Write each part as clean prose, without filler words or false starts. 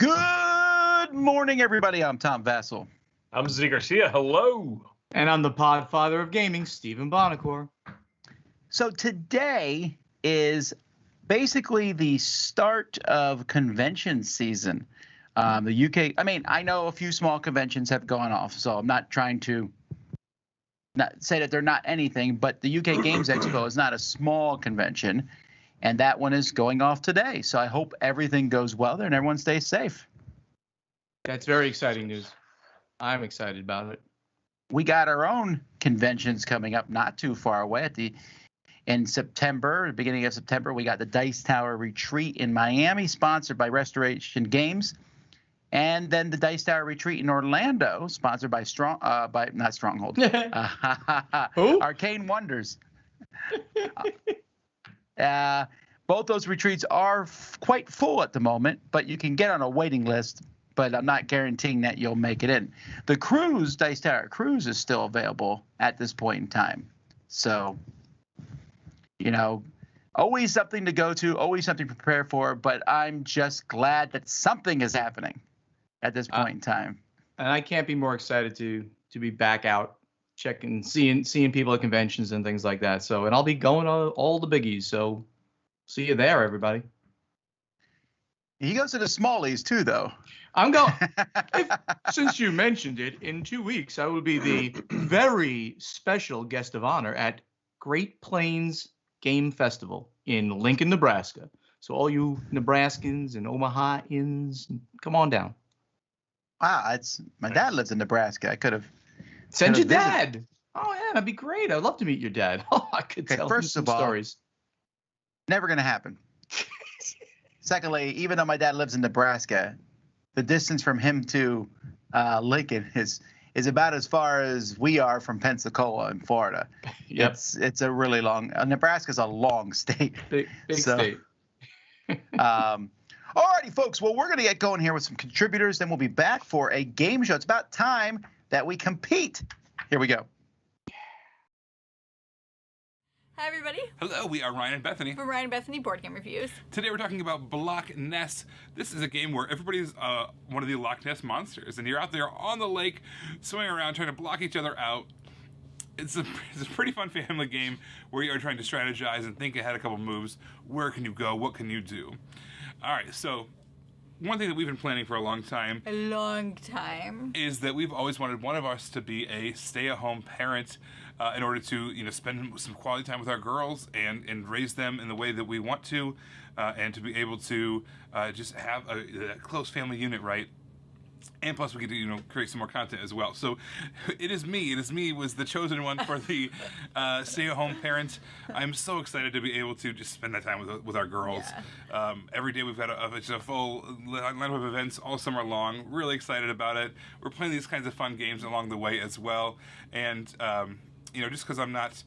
Good morning, everybody. I'm Tom Vassell. I'm Z Garcia. Hello. And I'm the podfather of gaming, Stephen Bonacore. So today is basically the start of convention season. The UK, I know a few small conventions have gone off, so I'm not trying to not say that they're not anything, but the UK Games Expo is not a small convention, and that one is going off today. So I hope everything goes well there and everyone stays safe. That's very exciting news. I'm excited about it. We got our own conventions coming up not too far away. In September, the beginning of September, we got the Dice Tower Retreat in Miami, sponsored by Restoration Games. And then the Dice Tower Retreat in Orlando, sponsored by not Stronghold, Who? Arcane Wonders. Both those retreats are quite full at the moment, but you can get on a waiting list, but I'm not guaranteeing that you'll make it in. The cruise, Dice Tower Cruise, is still available at this point in time. So, always something to go to, always something to prepare for, but I'm just glad that something is happening at this point in time. And I can't be more excited to be back out, checking, seeing people at conventions and things like that. So, and I'll be going to all the biggies. So, see you there, everybody. He goes to the smallies too, though. I'm going. Since you mentioned it, in 2 weeks I will be the very special guest of honor at Great Plains Game Festival in Lincoln, Nebraska. So all you Nebraskans and Omahaans, come on down. Wow, my dad lives in Nebraska. I could have send your dad. Oh yeah, that'd be great. I'd love to meet your dad. Oh, I could tell him some stories. Never gonna happen. Secondly, even though my dad lives in Nebraska, the distance from him to Lincoln is about as far as we are from Pensacola in Florida. Yep. It's a really long. Nebraska's a long state. Big state. Alrighty, folks. Well, we're gonna get going here with some contributors. Then we'll be back for a game show. It's about time that we compete. Here we go. Hi, everybody. Hello, we are Ryan and Bethany. From Ryan and Bethany Board Game Reviews. Today we're talking about Loch Ness. This is a game where everybody's one of the Loch Ness monsters, and you're out there on the lake, swimming around, trying to block each other out. It's a pretty fun family game where you are trying to strategize and think ahead a couple moves. Where can you go? What can you do? All right, so one thing that we've been planning for a long time is that we've always wanted one of us to be a stay-at-home parent in order to spend some quality time with our girls and raise them in the way that we want to, and to be able to just have a close family unit, right? And plus, we get to create some more content as well. So, it is me was the chosen one for the stay-at-home parent. I'm so excited to be able to just spend that time with our girls. Yeah. Every day we've got a full lineup of events all summer long. Really excited about it. We're playing these kinds of fun games along the way as well, and just because I'm not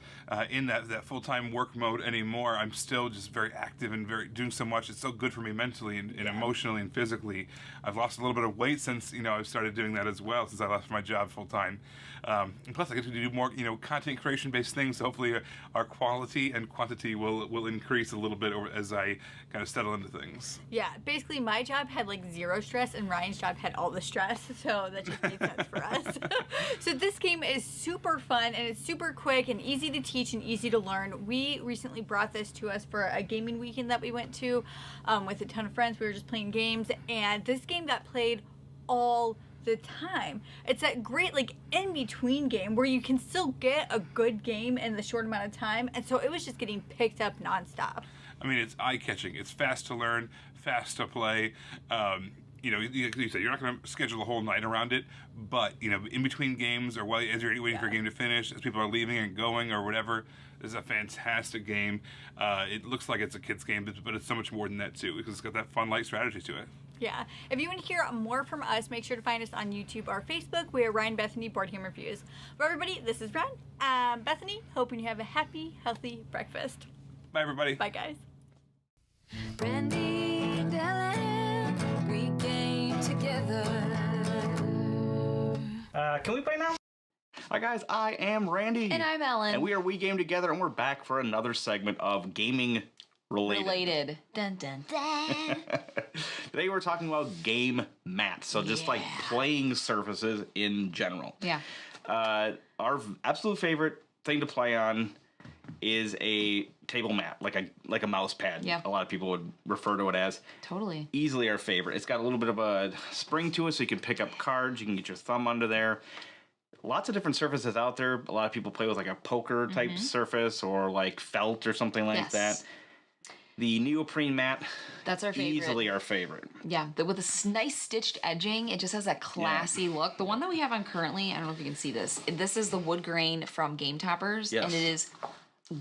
in that full-time work mode anymore, I'm still just very active and doing so much. It's so good for me mentally and emotionally and physically. I've lost a little bit of weight since I've started doing that as well, since I left my job full-time. And plus, I get to do more content creation-based things. So hopefully, our quality and quantity will increase a little bit as I kind of settle into things. Yeah, basically, my job had zero stress, and Ryan's job had all the stress. So that just made sense for us. So this game is super fun, and it's super quick and easy to teach and easy to learn. We recently brought this to us for a gaming weekend that we went to with a ton of friends. We were just playing games, and this game got played all the time. It's that great in-between game where you can still get a good game in the short amount of time, and so it was just getting picked up nonstop. I mean, it's eye-catching. It's fast to learn, fast to play. You said you're not going to schedule a whole night around it, but in between games or as you're waiting for a game to finish, as people are leaving and going or whatever, this is a fantastic game. It looks like it's a kid's game, but it's so much more than that too, because it's got that fun light strategy to it. Yeah. If you want to hear more from us, make sure to find us on YouTube or Facebook. We are Ryan Bethany Board Game Reviews. For everybody, this is Ryan. Bethany, hoping you have a happy, healthy breakfast. Bye, everybody. Bye, guys. Randy, Dylan, we game together. Can we play now? Hi guys, I am Randy. And I'm Ellen. And we are We Game Together, and we're back for another segment of gaming related. Dun, dun, dun. Today we're talking about game mats, so just like playing surfaces in general. Yeah. Our absolute favorite thing to play on is a table mat, like a mouse pad. Yeah. A lot of people would refer to it as. Totally. Easily our favorite. It's got a little bit of a spring to it, so you can pick up cards. You can get your thumb under there. Lots of different surfaces out there. A lot of people play with like a poker type surface or like felt or something like that. The neoprene mat. That's our favorite. Easily our favorite. Yeah, with a nice stitched edging, it just has that classy look. The one that we have on currently, I don't know if you can see this. This is the wood grain from Game Toppers, and it is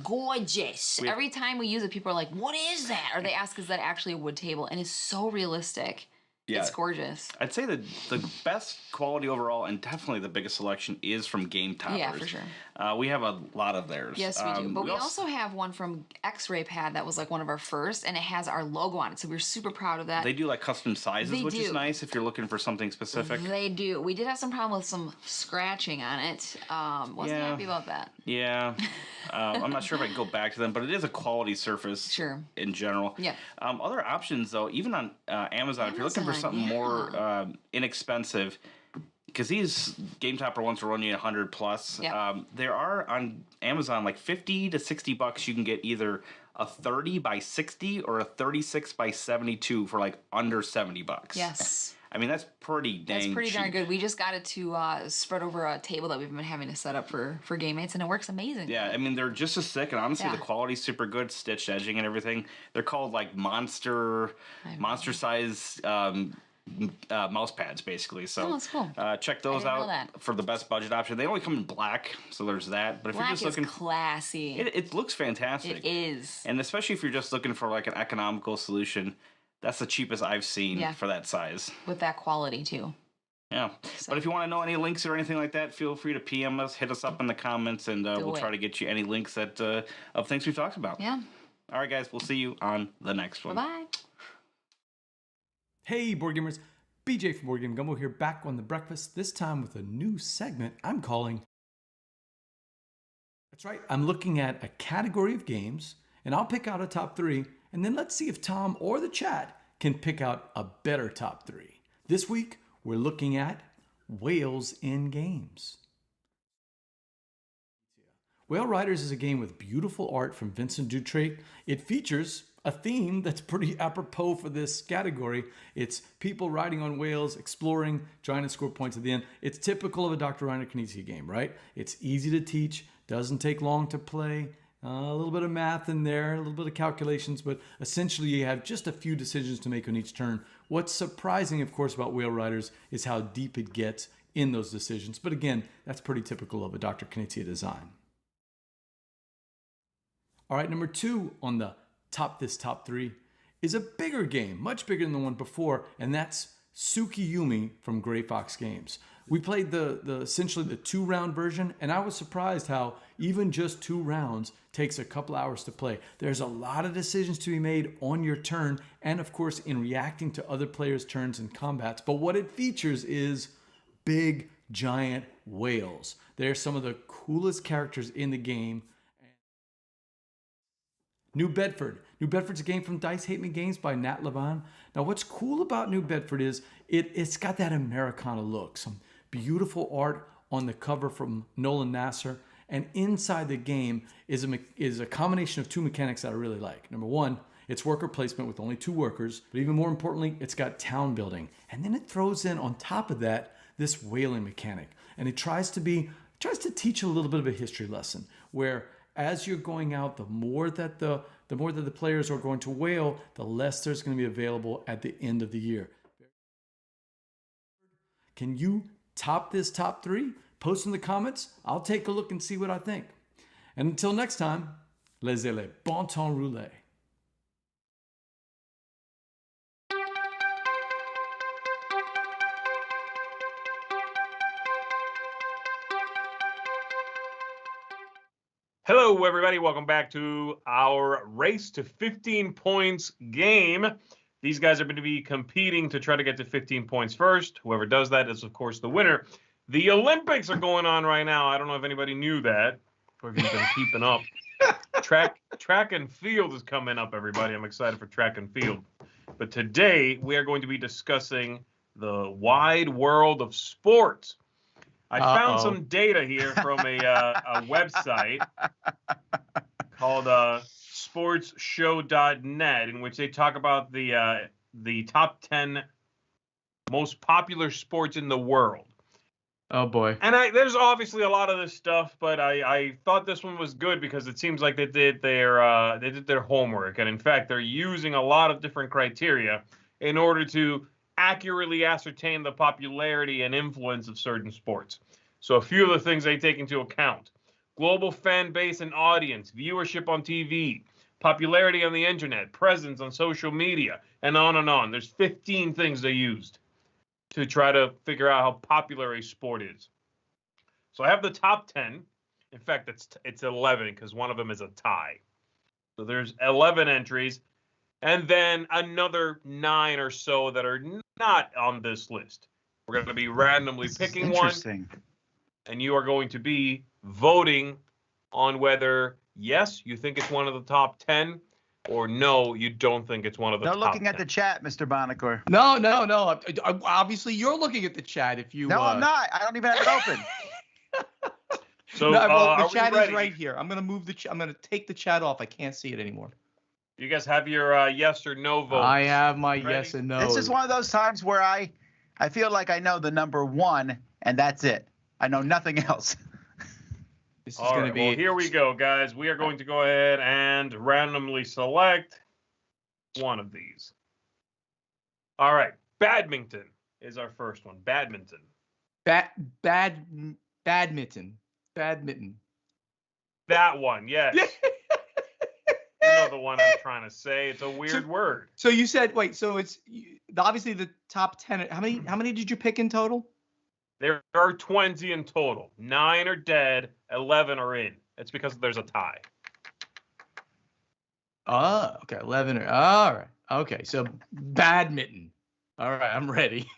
gorgeous. Every time we use it, people are like, "What is that?" Or they ask, "Is that actually a wood table?" And it's so realistic. Yeah. It's gorgeous. I'd say that the best quality overall and definitely the biggest selection is from Game Toppers. Yeah, for sure. We have a lot of theirs. Yes, we do. But we also have one from X-Ray Pad that was like one of our first, and it has our logo on it. So we're super proud of that. They do like custom sizes, which is nice if you're looking for something specific. They do. We did have some problem with some scratching on it. Wasn't happy about that. Yeah. I'm not sure if I can go back to them, but it is a quality surface in general. Yeah. Other options, though, even on Amazon, if you're looking for something more inexpensive, because these Game Topper ones will run you $100 plus. There are on Amazon like $50 to $60. You can get either a 30 by 60 or a 36 by 72 for like under $70. Yes. I mean, that's pretty dang That's pretty cheap. darn good. We just got it to spread over a table that we've been having to set up for game mates, and it works amazing. Yeah, I mean, they're just as thick, and honestly, the quality's super good, stitched edging and everything. They're called like monster size mouse pads, basically. So that's cool. Check those out for the best budget option. They only come in black, so there's that. But if Black you're just looking, classy. It looks fantastic. It is. And especially if you're just looking for like an economical solution, that's the cheapest I've seen for that size. With that quality too. Yeah. So. But if you want to know any links or anything like that, feel free to PM us, hit us up in the comments, and we'll try to get you any links that of things we've talked about. Yeah. All right, guys. We'll see you on the next one. Bye-bye. Hey, board gamers. BJ from Board Game Gumbo here, back on The Breakfast, this time with a new segment I'm calling... That's right, I'm looking at a category of games, and I'll pick out a top 3, and then let's see if Tom or the chat can pick out a better top 3. This week, we're looking at whales in games. Whale Riders is a game with beautiful art from Vincent Dutrait. It features a theme that's pretty apropos for this category. It's people riding on whales, exploring, trying to score points at the end. It's typical of a Dr. Reiner Knizia game, right? It's easy to teach, doesn't take long to play, a little bit of math in there, a little bit of calculations, but essentially you have just a few decisions to make on each turn. What's surprising, of course, about Whale Riders is how deep it gets in those decisions. But again, that's pretty typical of a Dr. Knizia design. All right, number 2 on the top 3 is a bigger game, much bigger than the one before, and that's Sukiyumi from Greyfox Games. We played essentially the 2-round version, and I was surprised how even just 2 rounds takes a couple hours to play. There's a lot of decisions to be made on your turn, and of course in reacting to other players' turns and combats. But what it features is big, giant whales. They're some of the coolest characters in the game. New Bedford. New Bedford's a game from Dice Hate Me Games by Nat Levin. Now, what's cool about New Bedford is it's got that Americana look. Some beautiful art on the cover from Nolan Nasser. And inside the game is a combination of 2 mechanics that I really like. Number 1, it's worker placement with only 2 workers. But even more importantly, it's got town building. And then it throws in, on top of that, this whaling mechanic. And it tries to teach a little bit of a history lesson where as you're going out, the more that the players are going to whale, the less there's going to be available at the end of the year. Can you top this top 3? Post in the comments. I'll take a look and see what I think. And until next time, laissez-les bon temps rouler. Hello, everybody. Welcome back to our Race to 15 Points game. These guys are going to be competing to try to get to 15 points first. Whoever does that is, of course, the winner. The Olympics are going on right now. I don't know if anybody knew that or if you've been keeping up. Track and field is coming up, everybody. I'm excited for track and field. But today we are going to be discussing the wide world of sports. I found some data here from a website called sportsshow.net, in which they talk about the top 10 most popular sports in the world. Oh boy. And there's obviously a lot of this stuff, but I thought this one was good because it seems like they did their homework, and in fact they're using a lot of different criteria in order to accurately ascertain the popularity and influence of certain sports. So a few of the things they take into account: global fan base and audience, viewership on TV, popularity on the internet, presence on social media, and on and on. There's 15 things they used to try to figure out how popular a sport is. So I have the top 10. In fact, it's 11 because one of them is a tie. So there's 11 entries, and then another 9 or so that are not on this list. We're going to be randomly picking one, and you are going to be voting on whether, yes, you think it's one of the top 10, or no, you don't think it's one of the top 10. No looking at the chat, Mr. Bonacor. No. Obviously, you're looking at the chat. If you. No, I'm not. I don't even have it open. So the chat is right here. I'm gonna move the. I'm gonna take the chat off. I can't see it anymore. You guys have your yes or no vote. I have my yes and no. This is one of those times where I feel like I know the number 1, and that's it. I know nothing else. This is going to be. Well, here we go, guys. We are going to go ahead and randomly select one of these. All right. Badminton is our first one. Badminton. Badminton. That one, yes. You know the one I'm trying to say. It's a weird word. So you said, wait, so it's obviously the top 10. How many did you pick in total? There are 20 in total. 9 are dead, 11 are in. It's because there's a tie. Oh, okay. 11 are. All right. Okay. So badminton. All right. I'm ready.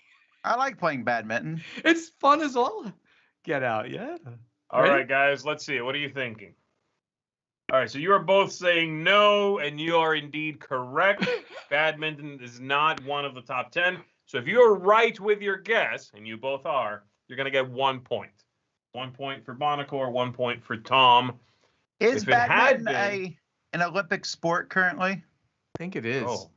I like playing badminton. It's fun as all get out. Yeah. All right, guys. Let's see. What are you thinking? All right. So you are both saying no, and you are indeed correct. Badminton is not one of the top 10. So if you're right with your guess, and you both are, you're going to get 1 point. 1 point for Bonacor, 1 point for Tom. Is badminton an Olympic sport currently? I think it is. Oh.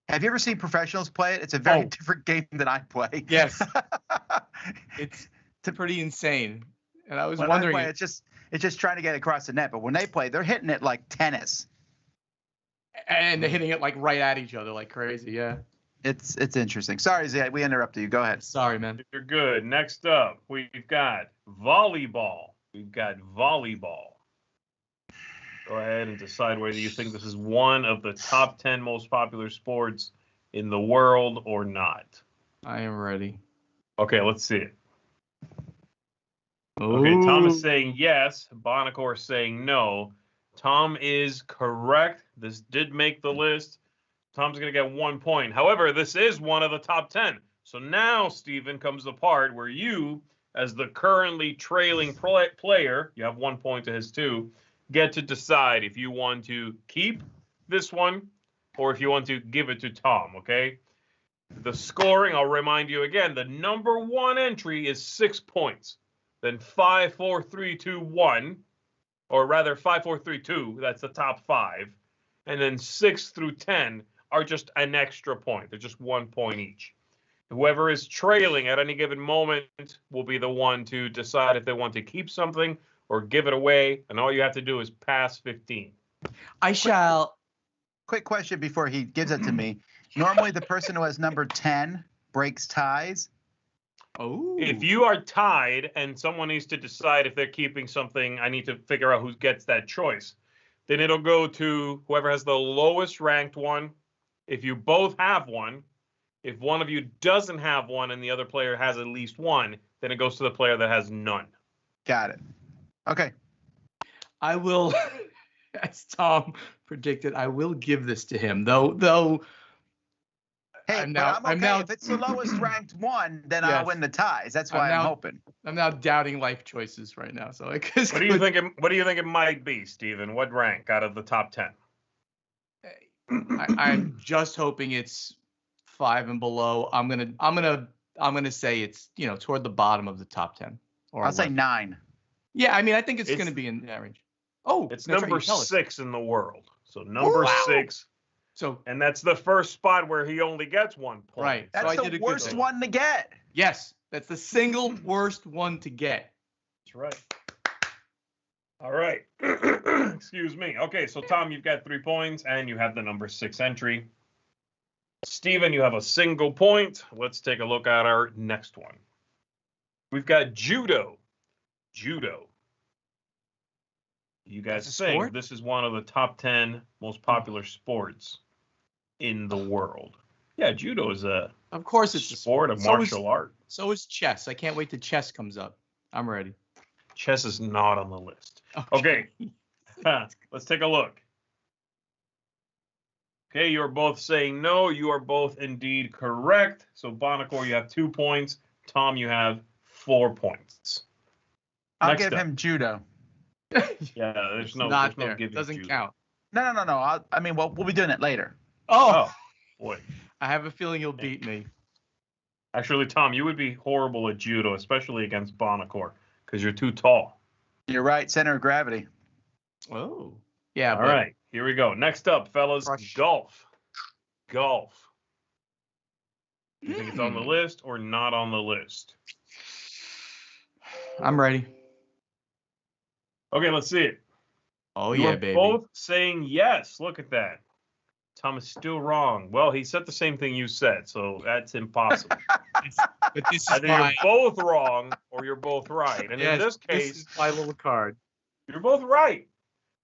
Have you ever seen professionals play it? It's a very different game than I play. Yes. It's pretty insane. And I was wondering. I play, it's just trying to get across the net. But when they play, they're hitting it like tennis. And they're hitting it like right at each other like crazy. Yeah. It's interesting. Sorry, Zay, we interrupted you. Go ahead. Sorry, man. You're good. Next up, we've got volleyball. Go ahead and decide whether you think this is one of the top 10 most popular sports in the world or not. I am ready. Okay, let's see it. Ooh. Okay, Tom is saying yes. Bonacor is saying no. Tom is correct. This did make the list. Tom's going to get 1 point. However, this is one of the top 10. So now, Steven, comes the part where you, as the currently trailing player, you have 1 point to his 2, get to decide if you want to keep this one or if you want to give it to Tom, okay? The scoring, I'll remind you again, the number 1 entry is 6 points. Then 5, 4, 3, 2, 1, or rather 5, 4, 3, 2, that's the top 5. And then 6 through 10 are just an extra point. They're just 1 point each. Whoever is trailing at any given moment will be the one to decide if they want to keep something or give it away, and all you have to do is pass 15. I shall. Quick question before he gives it to me. Normally, the person who has number 10 breaks ties. Oh. If you are tied and someone needs to decide if they're keeping something, I need to figure out who gets that choice. Then it'll go to whoever has the lowest ranked one. If you both have one, if one of you doesn't have one and the other player has at least one, then it goes to the player that has none. Got it. Okay. I will, as Tom predicted, I will give this to him. Though Hey, I'm but now- I'm okay. I'm now- If it's the lowest ranked one, then I'll Yes. win the ties. That's I'm why I'm now- hoping. I'm now doubting life choices right now. So like, What do you think? What do you think it might be, Steven? What rank out of the top 10? I'm just hoping it's 5 and below. I'm gonna say it's toward the bottom of the top 10. Or I'll say 11. 9. Yeah, I mean I think it's It's- gonna be in that range. Oh, It's that's right, number you tell us. 6 in the world. So number Wow. 6, So and that's the first spot where he only gets 1 point. Right. So That's I did a the good worst thing. one to get. yes, that's the single worst one to get. That's right. All right. Excuse me. Okay, so Tom, you've got 3 points, and you have the number 6 entry. Steven, you have a single point. Let's take a look at our next one. We've got Judo. Judo. You guys That's a think sport? this is one of the top 10 most popular sports in the world. Yeah, Judo is a Of course it's a sport of So is- martial art. So is chess. I can't wait till chess comes up. I'm ready. Chess is not on the list. Okay. Let's take a look. Okay, you're both saying no. You are both indeed correct. So Bonacor, you have 2 points. Tom, you have 4 points. I'll Next give up. him judo. Yeah, there's no not there's no there. giving Doesn't Judo. count. No. I mean, we'll be doing it later. Oh, Oh, boy. I have a feeling you'll beat me. Actually, Tom, you would be horrible at judo, especially against Bonacor, because you're too tall. You're right. Center of gravity. Oh. Yeah. All right, here we go. Next up, fellas, Crush. golf. Golf. You think it's on the Hmm. list or not on the list? I'm ready. Okay, let's see it. Oh You yeah, are baby. both saying yes. Look at that. Tom is still wrong. Well, he said the same thing you said, so that's impossible. But this is Either my, you're both wrong or you're both right. And yes, in this this case, is my little card. you're both right.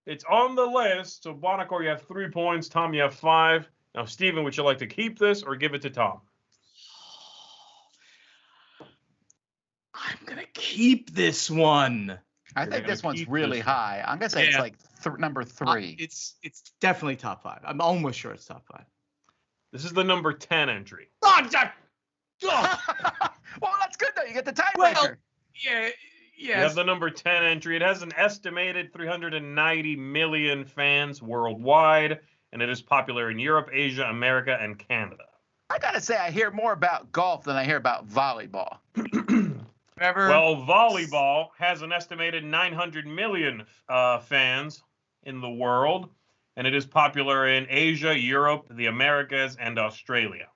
It's on the list. So Bonacor, you have 3 points. Tom, you have 5. Now, Steven, would you like to keep this or give it to Tom? I'm gonna keep this one. I You're think gonna this one's keep really this one. high. I'm gonna say it's Yeah. like number 3. It's definitely top 5. I'm almost sure it's top 5. This is the number 10 entry. Oh, Jack. Oh, Well, that's good though. You get the tiebreaker. well, yeah. You have Yes. the number 10 entry. It has an estimated 390 million fans worldwide, and it is popular in Europe, Asia, America, and Canada. I gotta say, I hear more about golf than I hear about volleyball. Remember? Well, volleyball has an estimated 900 million fans in the world, and it is popular in Asia, Europe, the Americas, and Australia.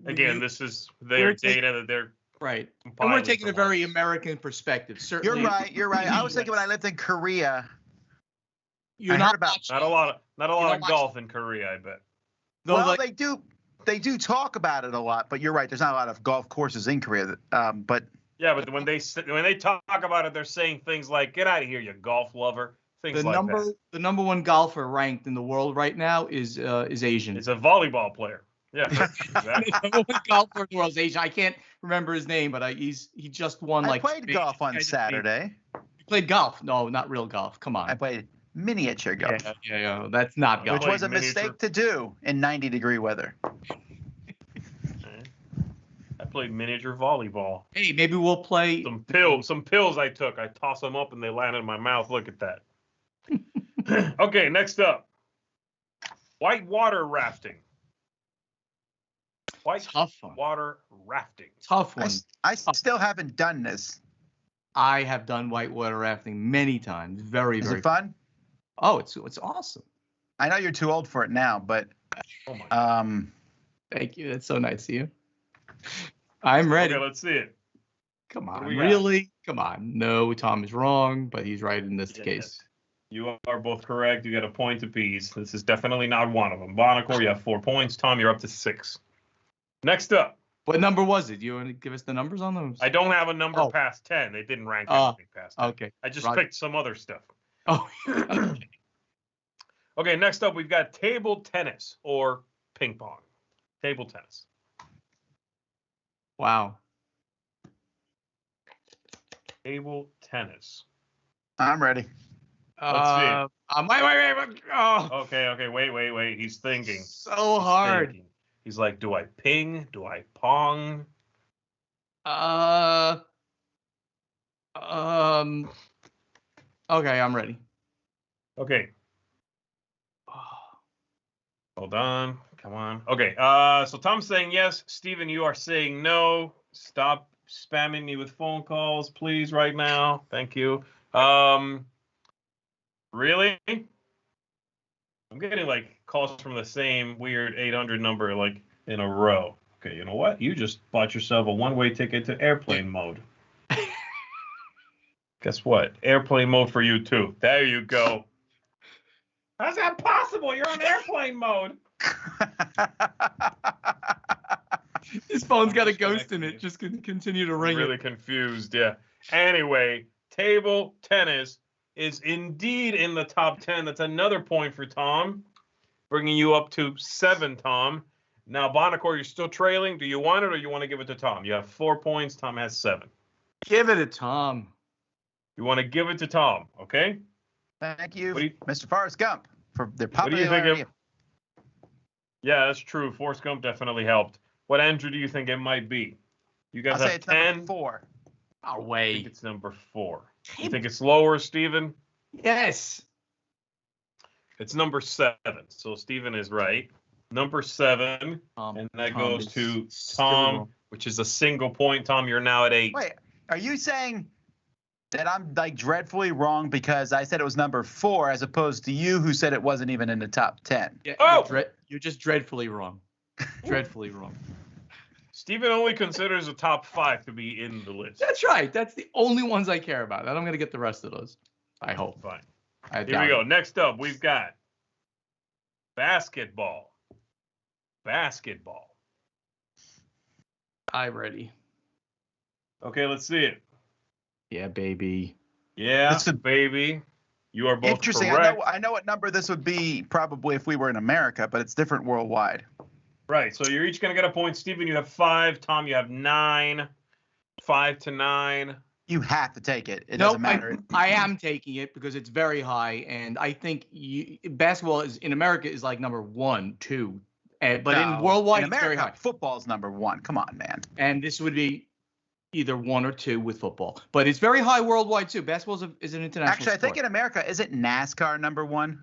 Again, this is their we're taking- data that they're right. And compiling we're taking a from very us. American perspective. Certainly. You're right. You're right. I was thinking when I lived in Korea. You're I not heard about- watching- Not a lot don't of watch- golf in Korea, I bet. though, Well, like, they do talk about it a lot, but you're right. There's not a lot of golf courses in Korea. But Yeah, but when they talk about it, they're saying things like "Get out of here, you golf lover." Things the like number that. the number one golfer ranked in the world right now is Asian. It's a volleyball player. Yeah, exactly. The number one golfer in the world is Asian. I can't remember his name, but he just won I like. played Spain. golf on Guys are Saturday. You played golf? No, not real golf. Come on. I played miniature golf, Yeah. That's not golf. which was a Played mistake to do in 90-degree weather. I played miniature volleyball. Hey, maybe we'll play. Some pills I took. I tossed them up and they landed in my mouth. Look at that. Okay, next up. Whitewater rafting. Tough one. Whitewater rafting. Tough I, one. s- I still haven't done this. I have done whitewater rafting many times. Very, Is very it fun? Oh, it's awesome. I know you're too old for it now, but Oh my God. Thank you. That's so nice of you. I'm ready. Okay, let's see it. Come What do on, we got? really? Come on. No, Tom is wrong, but he's right in this Yes. case. You are both correct. You got a point apiece. This is definitely not one of them. Bonacor, you have 4 points. Tom, you're up to 6. Next up, What number was it? You want to give us the numbers on those? I don't have a number Oh. past 10. They didn't rank Oh, anything past 10. Okay. I just Roger. picked some other stuff. Oh, okay. Okay, next up, we've got table tennis or ping pong. Table tennis. Wow. Table tennis. I'm ready. Let's see. Wait. Oh, Okay. Wait. He's thinking. so hard. Thinking. He's like, do I ping? Do I pong? Okay, I'm ready. Okay. Hold on. Come on. Okay. So Tom's saying yes. Steven, you are saying no. Stop spamming me with phone calls, please, right now. Thank you. Really? I'm getting like calls from the same weird 800 number like in a row. Okay, you know what? You just bought yourself a one-way ticket to airplane mode. Guess what? Airplane mode for you too. There you go. How's that possible? You're on airplane mode. His phone's got a ghost in it. Just continue to ring. I'm really confused. Yeah. Anyway, table tennis is indeed in the top 10. That's another point for Tom, bringing you up to 7, Tom. Now, Bonacor, you're still trailing. Do you want it or you want to give it to Tom? You have 4 points. Tom has 7. Give it to Tom. You want to give it to Tom, okay? Thank you, Mr. Forrest Gump, for the popularity. What do you think? Yeah, that's true. Forrest Gump definitely helped. What entry do you think it might be? You guys I'll have say it's 10. number 4. Oh, I wait. think it's number 4. You think it's lower, Steven? Yes. It's number 7. So Steven is right. Number 7. And that goes to Tom, which is a single point. Tom, you're now at 8. Wait, are you saying that I'm like dreadfully wrong because I said it was number 4 as opposed to you who said it wasn't even in the top 10? Yeah, Oh! You're just dreadfully wrong. Dreadfully wrong. Steven only considers the top 5 to be in the list. That's right. That's the only ones I care about. And I'm going to get the rest of those. I hope. Fine. Here we go. Next up, we've got basketball. Basketball. I'm ready. Okay, let's see it. Yeah, baby. Yeah, baby. You are both interesting. correct. I know what number this would be probably if we were in America, but it's different worldwide. Right. So you're each going to get a point. Steven, you have 5. Tom, you have 9. 5 to 9. You have to take it. It doesn't matter. I am taking it because it's very high, and I think basketball is in America is like number 1, 2, but in worldwide in America, it's very high. Football's number 1. Come on, man. And this would be either 1 or 2 with football, but it's very high worldwide too. Basketball is an international Actually, I think sport. in America, isn't NASCAR number 1?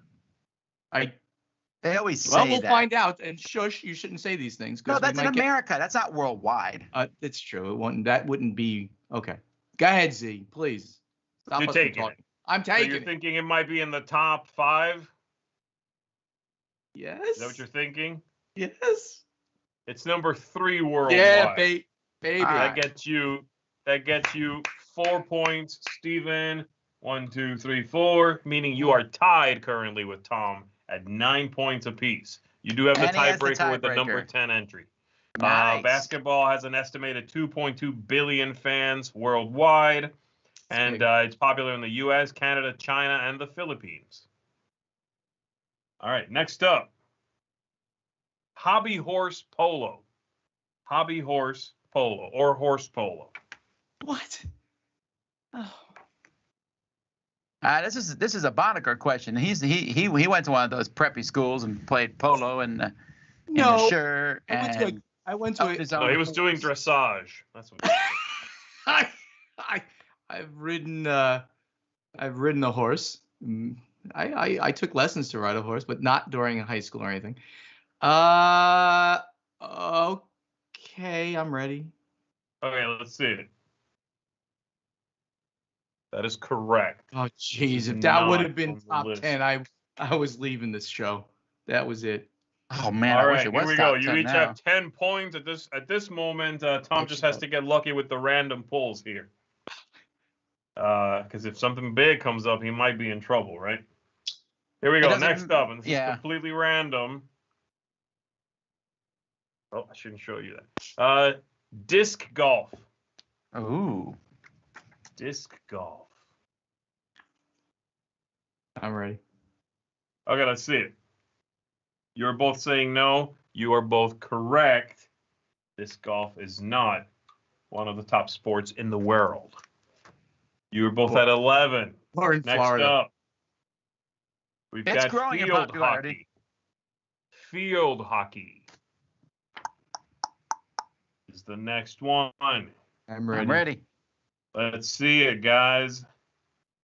They always say Well, we'll that. find out. And shush, you shouldn't say these things. No, that's in America. That's not worldwide. It's true. That wouldn't be okay. Go ahead, Z, please. Stop You're us from taking talking. it. I'm taking So you're it. thinking it might be in the top 5? Yes. Is that what you're thinking? Yes. It's number 3 worldwide. Yeah, baby. That gets you 4 points. Steven, 1, 2, 3, 4, meaning you are tied currently with Tom at 9 points apiece. You do have the tiebreaker with the number 10 entry. Nice. Basketball has an estimated 2.2 billion fans worldwide, and it's popular in the U.S., Canada, China, and the Philippines. All right, next up, hobby horse polo. Hobby horse polo or horse polo. What? Oh. This is a Bonacor question. He went to one of those preppy schools and played polo and No, shirt. I went to it. No, he was doing dressage. That's what. I've ridden a horse. I took lessons to ride a horse, but not during high school or anything. Okay, I'm ready. Okay, let's see it. That is correct. Oh, jeez. If that would have been top 10, I was leaving this show. That was it. Oh, man. All I right, wish it was here we top go. You 10 each now. have 10 points at this moment. Tom just has to get lucky with the random pulls here. Because if something big comes up, he might be in trouble, right? Here we go. Next up, and this is completely random. Oh, I shouldn't show you that. Disc golf. Ooh. Disc golf. I'm ready. Okay, let's see it. You're both saying no. You are both correct. Disc golf is not one of the top sports in the world. You were both at 11. Or in Next Florida. up, We've It's got growing in field popularity. hockey. Field hockey is the next one. I'm ready. I'm ready. Let's see it, guys.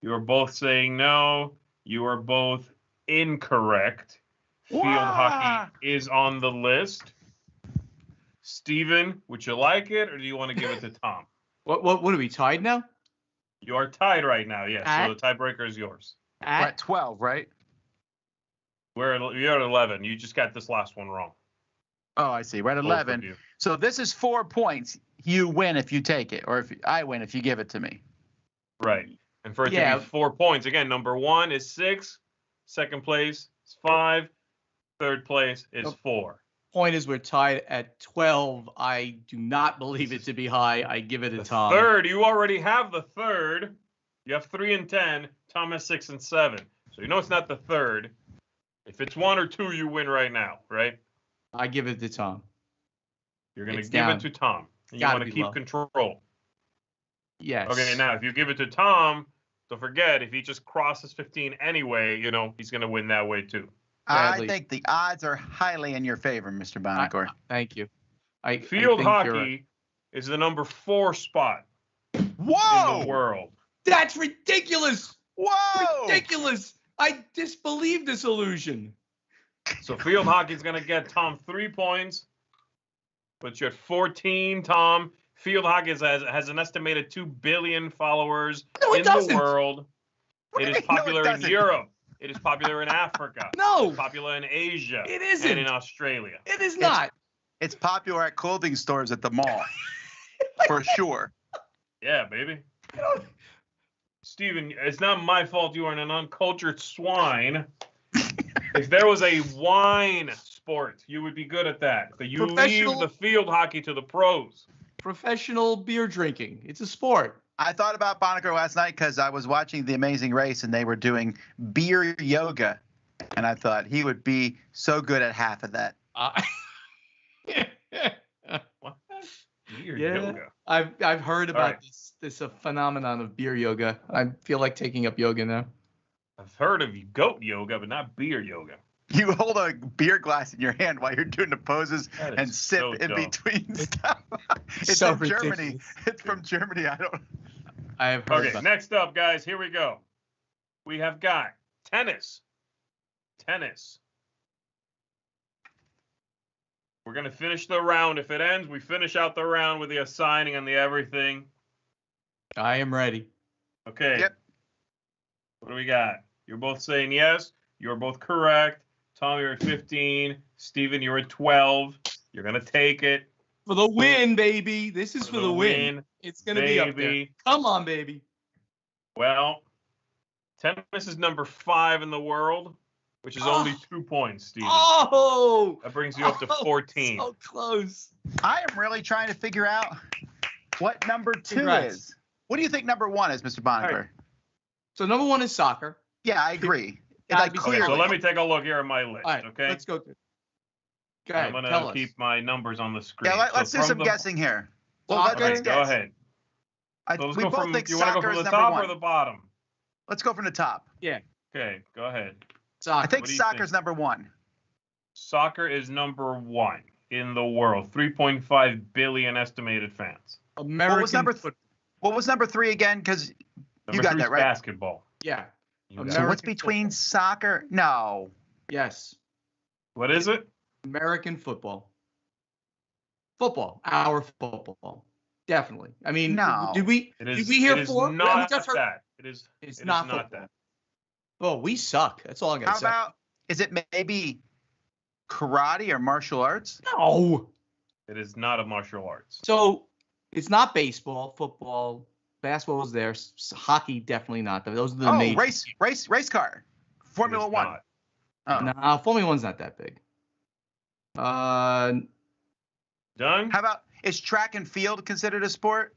You are both saying no. You are both incorrect. Field hockey is on the list. Steven, would you like it, or do you want to give it to Tom? What are we tied now? You are tied right now, yes. At- So the tiebreaker is yours. We're at 12, right? You're at 11. You just got this last one wrong. Oh, I see. We're at Both of 11. you. So this is 4 points. You win if you take it, or if I win if you give it to me. Right. And for it Yeah. to be 4 points, again, number 1 is 6. Second place is 5. Third place is 4. Point is, we're tied at 12. I do not believe it to be high. I give it to Tom. Third, you already have the third. You have 3 and 10. Tom has 6 and 7. So you know it's not the third. If it's 1 or 2, you win right now, right? I give it to Tom. You're going to It's give down. it to Tom. And you Gotta want to be keep low. control. Yes. Okay, now if you give it to Tom, don't forget, if he just crosses 15 anyway, he's going to win that way too. Sadly. I think the odds are highly in your favor, Mr. Bonacor. Thank you. Field I think hockey is the number 4 spot in Whoa! the world. That's ridiculous. Whoa! Ridiculous. I disbelieve this illusion. So field hockey is going to get Tom 3 points. But you're at 14, Tom. Field hockey has an estimated 2 billion followers in the world. It is popular in Europe. It is popular in Africa. No. It's popular in Asia. It isn't. And in Australia. It is not. It's popular at clothing stores at the mall. For sure. Yeah, baby. Steven, it's not my fault you are an uncultured swine. If there was a wine sport, you would be good at that. But you leave the field hockey to the pros. Professional beer drinking. It's a sport. I thought about Bonacor last night because I was watching The Amazing Race and they were doing beer yoga. And I thought he would be so good at half of that. What? Beer Yeah. yoga. I've heard about right. this phenomenon of beer yoga. I feel like taking up yoga now. I've heard of goat yoga, but not beer yoga. You hold a beer glass in your hand while you're doing the poses That is and sip so in dumb. between stuff. It's so from Germany. ridiculous. It's from Germany. I don't. I have heard Okay, about next up, guys, here we go. We have got tennis. Tennis. We're going to finish the round. If it ends, we finish out the round with the assigning and the everything. I am ready. Okay. Yep. What do we got? You're both saying yes. You're both correct. Tom, you're at 15. Steven, you're at 12. You're going to take it. For the win, baby. This is for the win. It's going to be up there. baby. Come on, baby. Well, tennis is number 5 in the world, which is only 2 points, Steven. Oh! That brings you up to 14. So close. I am really trying to figure out what number 2 Congrats. is. What do you think number 1 is, Mr. Bonacor? All right. So number 1 is soccer. Yeah, I agree. Gotta Like, be Okay, clearly. so let me take a look here at my list, All right, okay? let's go through. Go I'm ahead, going tell to us. keep my numbers on the screen. Yeah, let's So do from some the- guessing here. Well, Soccer? let's Okay, guess. go ahead. So let's We go both from, think you want to go soccer from is the number top 1. or the bottom? Let's go from the top. Okay, go ahead. Soccer. I think What do you soccer's think? number 1. Soccer is number 1 in the world. 3.5 billion estimated fans. American What was number football. What was number 3 again? Because Number got 3 that is right. basketball. Yeah. You got it. so what's American between football. soccer? No. Yes. What is it? American football. Football. Our football. Definitely. I mean, No. did we It is, did we hear it is 4? not We just heard- that. It is It's not not football. that. Oh, we suck. That's all I got How to say. about, is it maybe karate or martial arts? No. It is not a martial arts. So it's not baseball, football, basketball was there. Hockey definitely not. Those are the Oh, major. race car. Formula It is 1. not. Oh. No, Formula 1's not that big. Done? How about, is track and field considered a sport?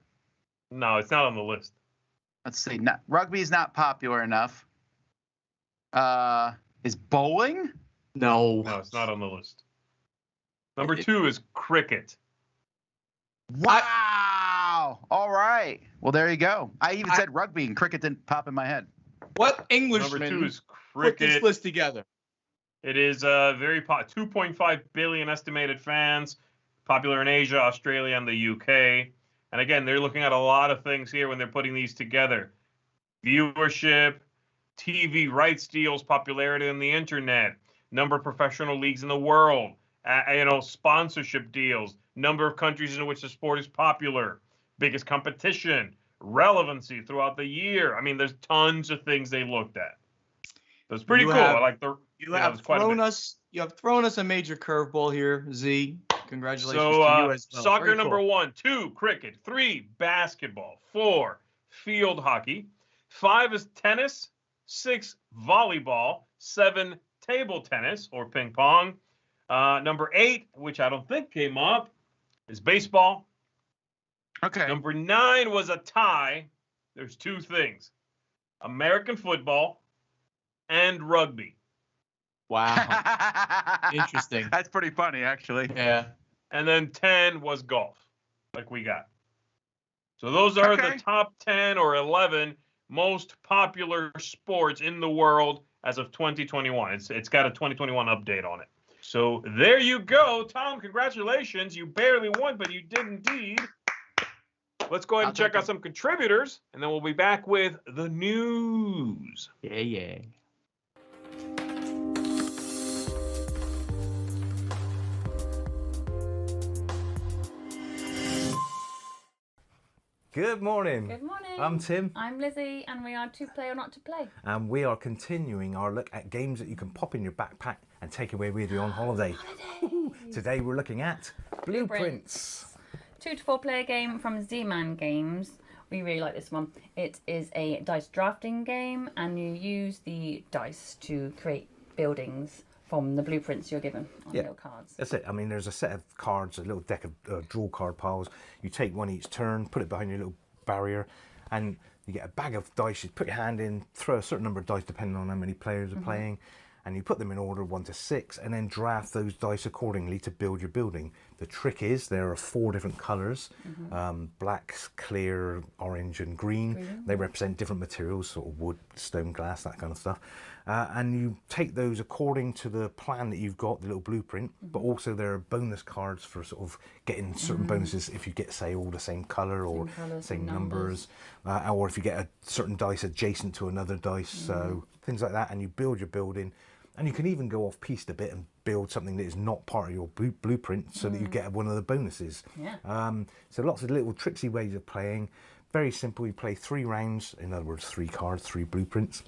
No, it's not on the list. Let's see. Rugby is not popular enough. Is bowling? No. No, it's not on the list. Number 2 is cricket. Wow. All right. Well, there you go. I even said rugby and cricket didn't pop in my head. What Number 2 Englishman is put this cricket. list together? It is very 2.5 billion estimated fans, popular in Asia, Australia, and the UK. And again, they're looking at a lot of things here when they're putting these together. Viewership, TV rights deals, popularity on the internet, number of professional leagues in the world, sponsorship deals, number of countries in which the sport is popular, biggest competition, relevancy throughout the year. I mean, there's tons of things they looked at. So it's pretty cool. I like the. You have thrown us a major curveball here, Z. Congratulations to you as well. Soccer Very number cool. 1, 2, cricket, 3, basketball, 4, field hockey, 5 is tennis, 6, volleyball, 7, table tennis or ping pong. Number 8, which I don't think came up, is baseball. Okay. Number 9 was a tie. There's 2 things: American football and rugby. Wow. Interesting. That's pretty funny, actually. Yeah. And then 10 was golf, like we got. So those are the top 10 or 11 most popular sports in the world as of 2021. It's got a 2021 update on it. So there you go, Tom. Congratulations. You barely won, but you did indeed. Let's go ahead and check out some contributors, and then we'll be back with the news. Yeah. Good morning. Good morning. I'm Tim. I'm Lizzie, and we are To Play or Not to Play. And we are continuing our look at games that you can pop in your backpack and take away with you on holiday. Today we're looking at Blueprints. 2 to 4 player game from Z-Man Games. We really like this one. It is a dice drafting game, and you use the dice to create buildings from the blueprints you're given on your cards. That's it. I mean, there's a set of cards, a little deck of draw card piles. You take one each turn, put it behind your little barrier, and you get a bag of dice. You put your hand in, throw a certain number of dice depending on how many players are playing, and you put them in order 1 to 6, and then draft those dice accordingly to build your building. The trick is there are 4 different colours: black, clear, orange, and green. They represent different materials, sort of wood, stone, glass, that kind of stuff. And you take those according to the plan that you've got, the little blueprint, but also there are bonus cards for sort of getting certain bonuses if you get, say, all the same colour or same numbers, or if you get a certain dice adjacent to another dice, so things like that, and you build your building. And you can even go off piste a bit and build something that is not part of your blueprint so that you get one of the bonuses. So lots of little tricksy ways of playing. Very simple. You play 3 rounds, in other words, 3 cards, 3 blueprints.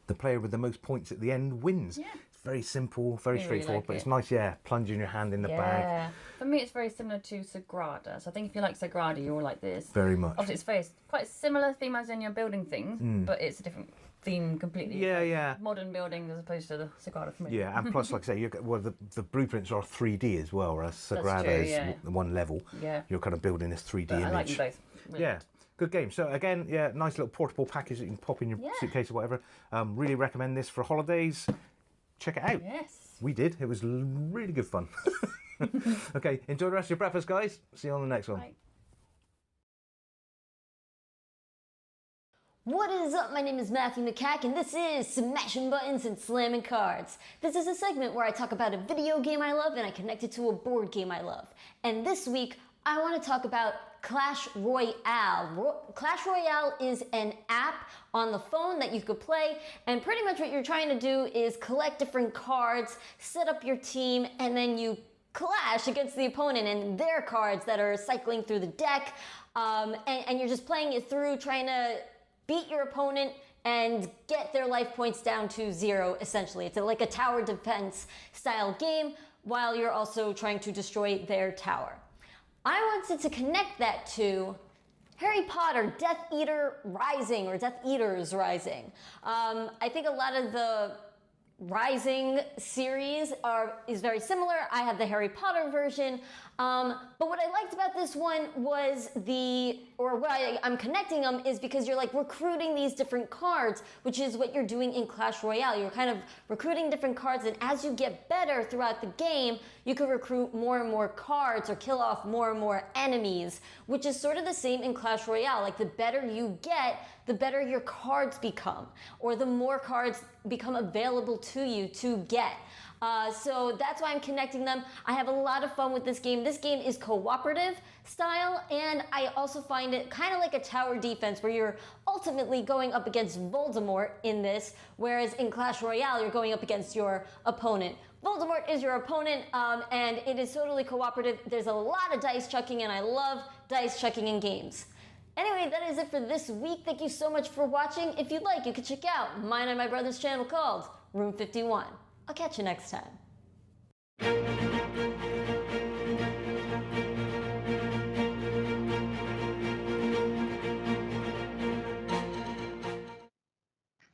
The player with the most points at the end wins. It's very simple, very straightforward, but it's nice, plunging your hand in the bag. For me, it's very similar to Sagrada. So I think if you like Sagrada, you're like this. Very much. Obviously, it's quite similar theme as in you're building things, but it's a different theme completely. Modern buildings as opposed to the Sagrada for me. And plus, like I say, the blueprints are 3D as well, whereas Sagrada is one level. You're kind of building this 3D image. I like them both. Really. Good game. So again, nice little portable package that you can pop in your suitcase or whatever. Really recommend this for holidays. Check it out. Yes. We did. It was really good fun. Okay, enjoy the rest of your breakfast, guys. See you on the next one. Bye. What is up? My name is Matthew McCack, and this is Smashing Buttons and Slamming Cards. This is a segment where I talk about a video game I love and I connect it to a board game I love. And this week, I want to talk about Clash Royale. Clash Royale is an app on the phone that you could play, and pretty much what you're trying to do is collect different cards, set up your team, and then you clash against the opponent and their cards that are cycling through the deck, and you're just playing it through, trying to beat your opponent and get their life points down to 0, essentially. It's like a tower defense style game, while you're also trying to destroy their tower. I wanted to connect that to Harry Potter Death Eater Rising, or Death Eaters Rising. I think a lot of the Rising series is very similar. I have the Harry Potter version. But what I liked about this one was I'm connecting them is because you're like recruiting these different cards, which is what you're doing in Clash Royale. You're kind of recruiting different cards, and as you get better throughout the game, you can recruit more and more cards or kill off more and more enemies, which is sort of the same in Clash Royale. Like the better you get, the better your cards become, or the more cards become available to you to get. So that's why I'm connecting them. I have a lot of fun with this game. This game is cooperative style, and I also find it kind of like a tower defense where you're ultimately going up against Voldemort in this, whereas in Clash Royale, you're going up against your opponent. Voldemort is your opponent, and it is totally cooperative. There's a lot of dice chucking, and I love dice chucking in games. Anyway, that is it for this week. Thank you so much for watching. If you'd like, you can check out mine and my brother's channel called Room 51. I'll catch you next time.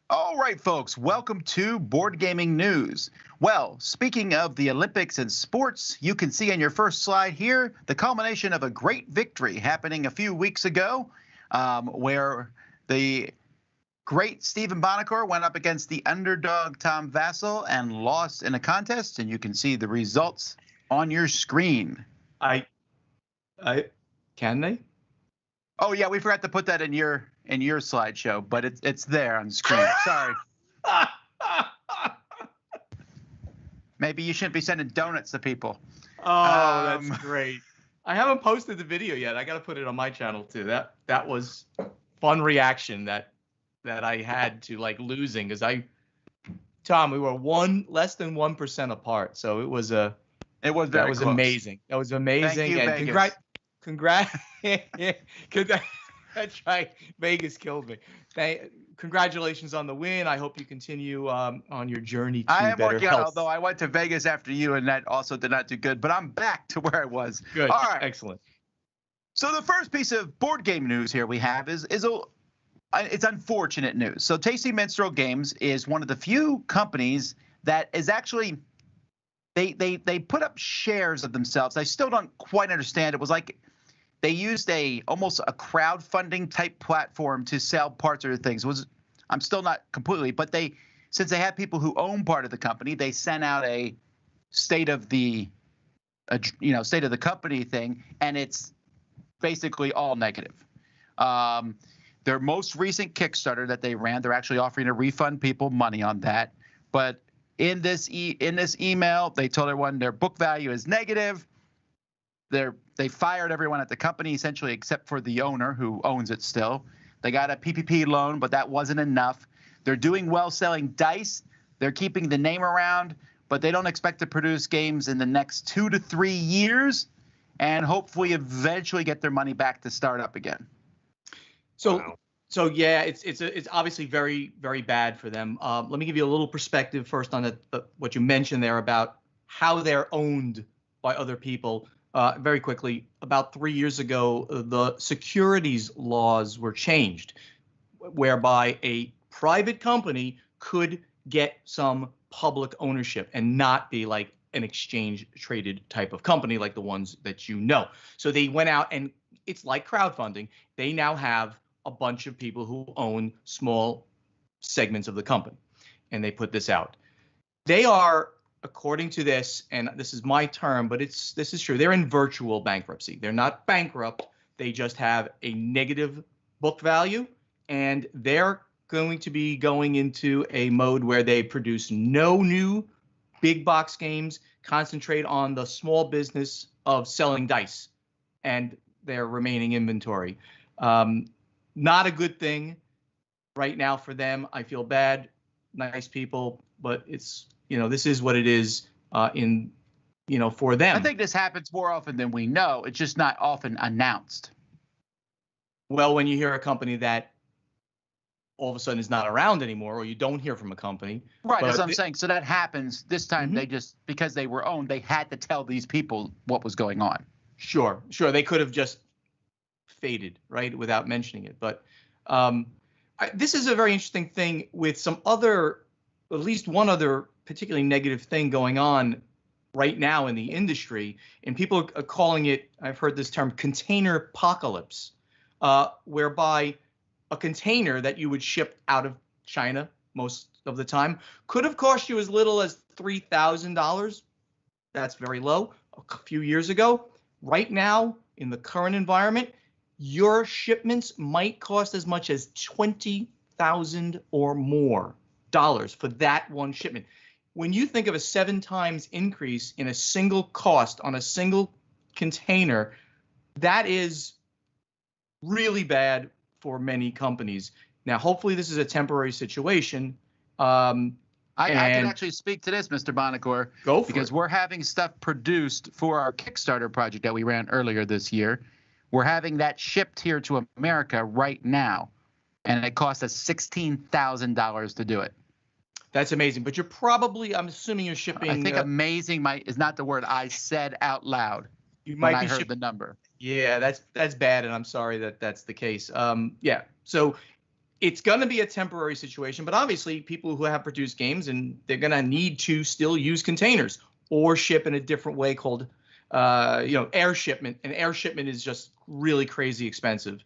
All right, folks, welcome to Board Gaming News. Well, speaking of the Olympics and sports, you can see on your first slide here the culmination of a great victory happening a few weeks ago, where the great Stephen Bonacore went up against the underdog Tom Vassell and lost in a contest, and you can see the results on your screen. Can they? Oh yeah, we forgot to put that in your slideshow, but it's there on the screen. Sorry. Maybe you shouldn't be sending donuts to people. Oh, that's great. I haven't posted the video yet. I got to put it on my channel too. That was fun reaction that I had to like losing, because Tom, we were less than 1% apart, so it was very close. Amazing. That was amazing. Thank you, and congrats. That's right. Vegas killed me. Congratulations on the win. I hope you continue on your journey to better health. I am working on, although I went to Vegas after you, and that also did not do good. But I'm back to where I was. Good. All right. Excellent. So the first piece of board game news here we have is it's unfortunate news. So Tasty Minstrel Games is one of the few companies that is actually they put up shares of themselves. I still don't quite understand. It was like they used almost a crowdfunding type platform to sell parts of their things. I'm still not completely, but since they have people who own part of the company, they sent out a state of the company thing, and it's basically all negative. Their most recent Kickstarter that they ran, they're actually offering to refund people money on that. But in this email, they told everyone their book value is negative. They fired everyone at the company essentially except for the owner who owns it still. They got a PPP loan, but that wasn't enough. They're doing well selling dice. They're keeping the name around, but they don't expect to produce games in the next 2 to 3 years, and hopefully eventually get their money back to start up again. So yeah, it's obviously very, very bad for them. Let me give you a little perspective first on what you mentioned there about how they're owned by other people. Very quickly, about 3 years ago, the securities laws were changed, whereby a private company could get some public ownership and not be like an exchange traded type of company like the ones that you know. So they went out, and it's like crowdfunding. They now have a bunch of people who own small segments of the company, and they put this out. They are, according to this, and this is my term, but this is true, they're in virtual bankruptcy. They're not bankrupt. They just have a negative book value, and they're going to be going into a mode where they produce no new big box games, concentrate on the small business of selling dice and their remaining inventory. Not a good thing right now for them. I feel bad. Nice people, but it's, this is what it is for them. I think this happens more often than we know. It's just not often announced. Well, when you hear a company that all of a sudden is not around anymore, or you don't hear from a company. Right, that's what I'm saying. So that happens this time. They just, because they were owned, they had to tell these people what was going on. Sure. They could have just faded, right, without mentioning it. But this is a very interesting thing with some other, at least one other particularly negative thing going on right now in the industry, and people are calling it, I've heard this term, container apocalypse, whereby a container that you would ship out of China most of the time could have cost you as little as $3,000. That's very low. A few years ago. Right now, in the current environment, your shipments might cost as much as $20,000 or more for that one shipment. When you think of a 7 times increase in a single cost on a single container, that is really bad for many companies. Now, hopefully this is a temporary situation. I can actually speak to this, Mr. Bonacor. Go for because it. we're having stuff produced for our Kickstarter project that we ran earlier this year. We're having that shipped here to America right now, and it costs us $16,000 to do it. That's amazing. But you're probably, I'm assuming you're shipping. I think amazing is not the word I said out loud. You might when be I heard the number. Yeah, that's bad, and I'm sorry that that's the case. Yeah, so it's going to be a temporary situation, but obviously people who have produced games, and they're going to need to still use containers or ship in a different way called, air shipment. And air shipment is just really crazy expensive.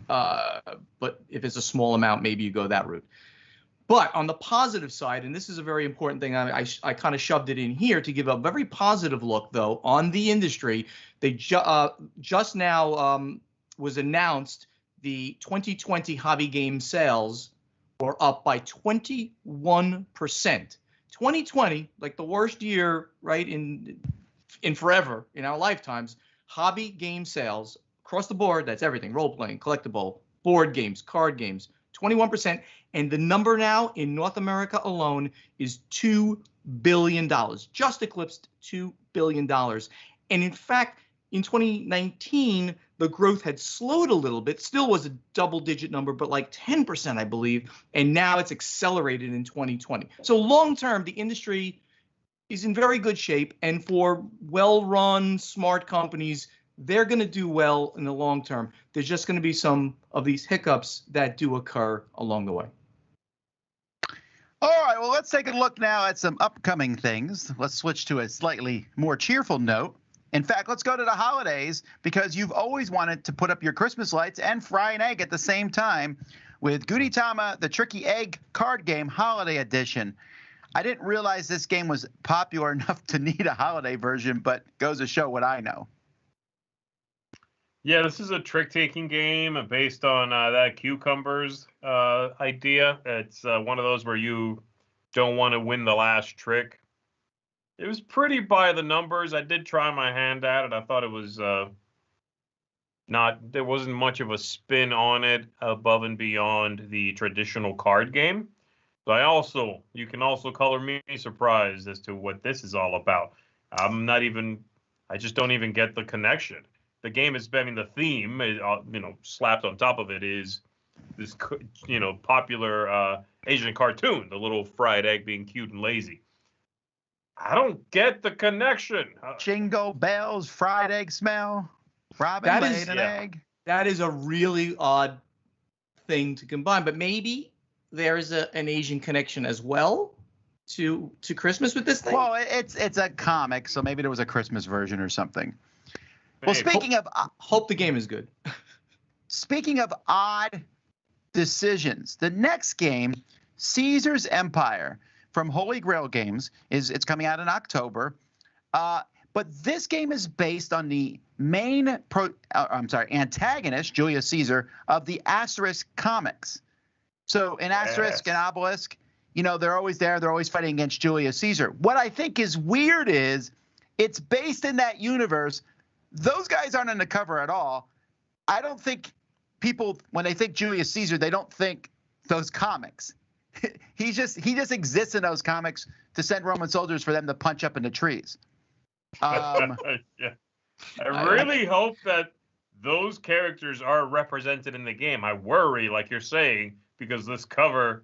But if it's a small amount, maybe you go that route. But on the positive side, and this is a very important thing, I kind of shoved it in here to give a very positive look, though, on the industry. They just now was announced the 2020 hobby game sales were up by 21%. 2020, like the worst year, right, in forever, in our lifetimes, hobby game sales across the board, that's everything, role-playing, collectible, board games, card games, 21%. And the number now in North America alone is $2 billion, just eclipsed $2 billion. And in fact, in 2019, the growth had slowed a little bit, still was a double-digit number, but like 10%, I believe. And now it's accelerated in 2020. So long-term, the industry is in very good shape. And for well-run, smart companies, they're going to do well in the long term. There's just going to be some of these hiccups that do occur along the way. All right, well, let's take a look now at some upcoming things. Let's switch to a slightly more cheerful note. In fact, let's go to the holidays, because you've always wanted to put up your Christmas lights and fry an egg at the same time with Guditama, the Tricky Egg card game holiday edition. I didn't realize this game was popular enough to need a holiday version, but goes to show what I know. Yeah, this is a trick-taking game based on that cucumbers idea. It's one of those where you don't want to win the last trick. It was pretty by the numbers. I did try my hand at it. I thought it was there wasn't much of a spin on it above and beyond the traditional card game. So you can also color me surprised as to what this is all about. I just don't even get the connection. The game is, the theme, slapped on top of it is this, popular Asian cartoon, the little fried egg being cute and lazy. I don't get the connection. Jingle bells, fried egg smell. Robin laid an egg. That is a really odd thing to combine, but maybe there's an Asian connection as well to Christmas with this thing. Well, it's a comic, so maybe there was a Christmas version or something. Well, speaking of, hope the game is good. Speaking of odd decisions, the next game, Caesar's Empire from Holy Grail Games, it's coming out in October. But this game is based on the main antagonist, Julius Caesar, of the Asterisk comics. So in Asterisk and Obelisk, they're always there. They're always fighting against Julius Caesar. What I think is weird is it's based in that universe. Those guys aren't on the cover at all. I don't think people, when they think Julius Caesar, they don't think those comics. He just exists in those comics to send Roman soldiers for them to punch up in the trees. Yeah. I really hope that those characters are represented in the game. I worry, like you're saying, because this cover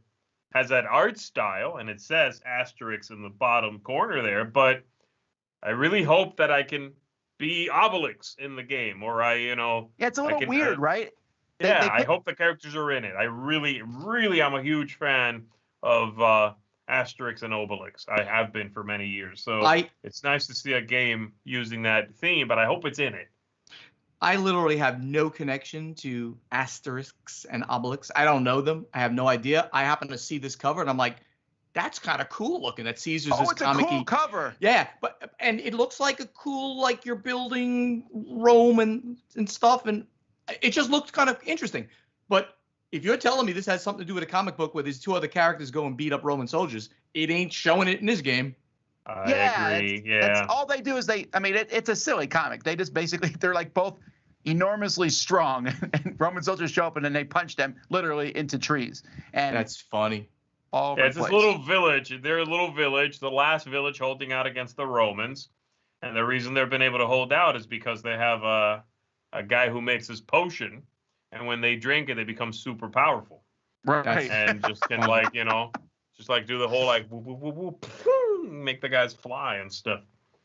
has that art style and it says Asterix in the bottom corner there, but I really hope that I can be Obelix in the game, or Yeah, it's a little weird, right? I hope the characters are in it. I really am a huge fan of Asterix and Obelix. I have been for many years. So it's nice to see a game using that theme, but I hope it's in it. I literally have no connection to Asterix and Obelix. I don't know them. I have no idea. I happen to see this cover, and I'm like, that's kind of cool looking. That Caesar's this comic-y. A cool cover. Yeah, and it looks like a cool, like you're building Rome and stuff, and it just looks kind of interesting. But if you're telling me this has something to do with a comic book where these two other characters go and beat up Roman soldiers, it ain't showing it in this game. I agree. That's all they do is it's a silly comic. They just basically, they're like both enormously strong, and Roman soldiers show up and then they punch them literally into trees. And that's funny. It's this little village. They're a little village, the last village holding out against the Romans. And the reason they've been able to hold out is because they have a guy who makes this potion. And when they drink it, they become super powerful. Right. And just can just like do the whole like whoop, whoop, whoop, whoop, make the guys fly and stuff.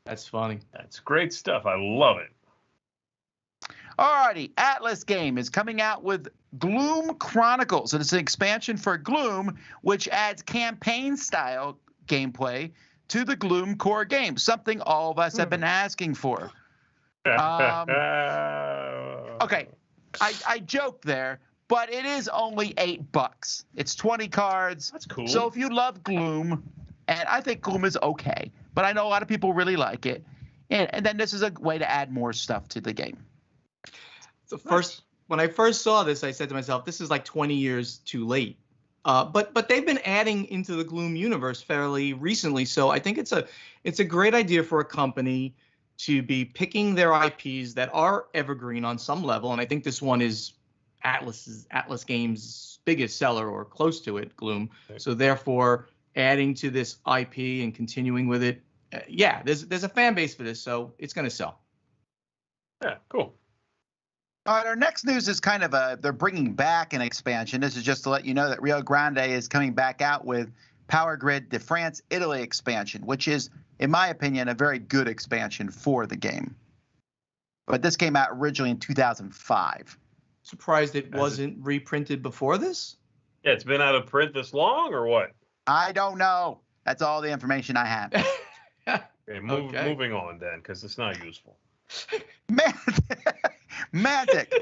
That's funny. That's great stuff. I love it. Alrighty, Atlas Game is coming out with Gloom Chronicles. And it's an expansion for Gloom, which adds campaign-style gameplay to the Gloom core game, something all of us have been asking for. Okay, I joked there, but it is only $8. It's 20 cards. That's cool. So if you love Gloom, and I think Gloom is okay, but I know a lot of people really like it, and then this is a way to add more stuff to the game. So when I first saw this, I said to myself, this is like 20 years too late. But they've been adding into the Gloom universe fairly recently, so I think it's a great idea for a company to be picking their IPs that are evergreen on some level, and I think this one is Atlas Games' biggest seller or close to it, Gloom. So therefore, adding to this IP and continuing with it, there's a fan base for this, so it's going to sell. Yeah, cool. All right, our next news is kind of they're bringing back an expansion. This is just to let you know that Rio Grande is coming back out with Power Grid de France Italy expansion, which is, in my opinion, a very good expansion for the game. But this came out originally in 2005. Surprised it wasn't reprinted before this? Yeah, it's been out of print this long, or what? I don't know. That's all the information I have. Okay, moving on then, because it's not useful. Mantic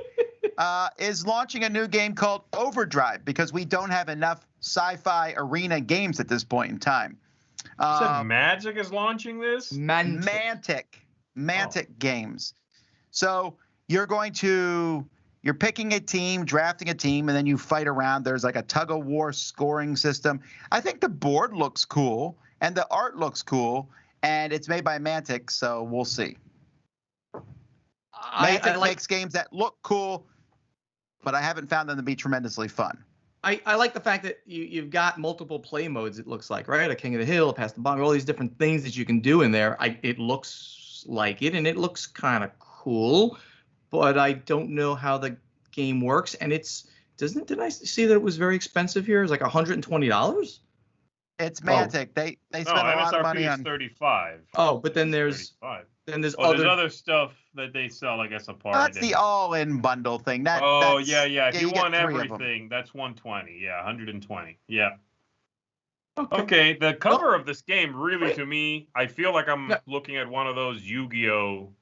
is launching a new game called Overdrive because we don't have enough sci-fi arena games at this point in time. You said Magic is launching this? Mantic Games. So you're picking a team, drafting a team, and then you fight around. There's like a tug-of-war scoring system. I think the board looks cool, and the art looks cool, and it's made by Mantic, so we'll see. Mantic makes games that look cool, but I haven't found them to be tremendously fun. I like the fact that you've got multiple play modes, it looks like, right? A King of the Hill, a Pass the Bong, all these different things that you can do in there. It looks like it, and it looks kind of cool, but I don't know how the game works. And didn't I see that it was very expensive here? It's like $120? It's Mantic. They spend a lot of money on $35. Oh, but then there's there's other stuff that they sell, I guess, apart. That's the all-in bundle thing. Yeah. If you want everything, that's $120. Yeah, $120. Yeah. Okay. The cover of this game really, to me, I feel like I'm looking at one of those Yu-Gi-Oh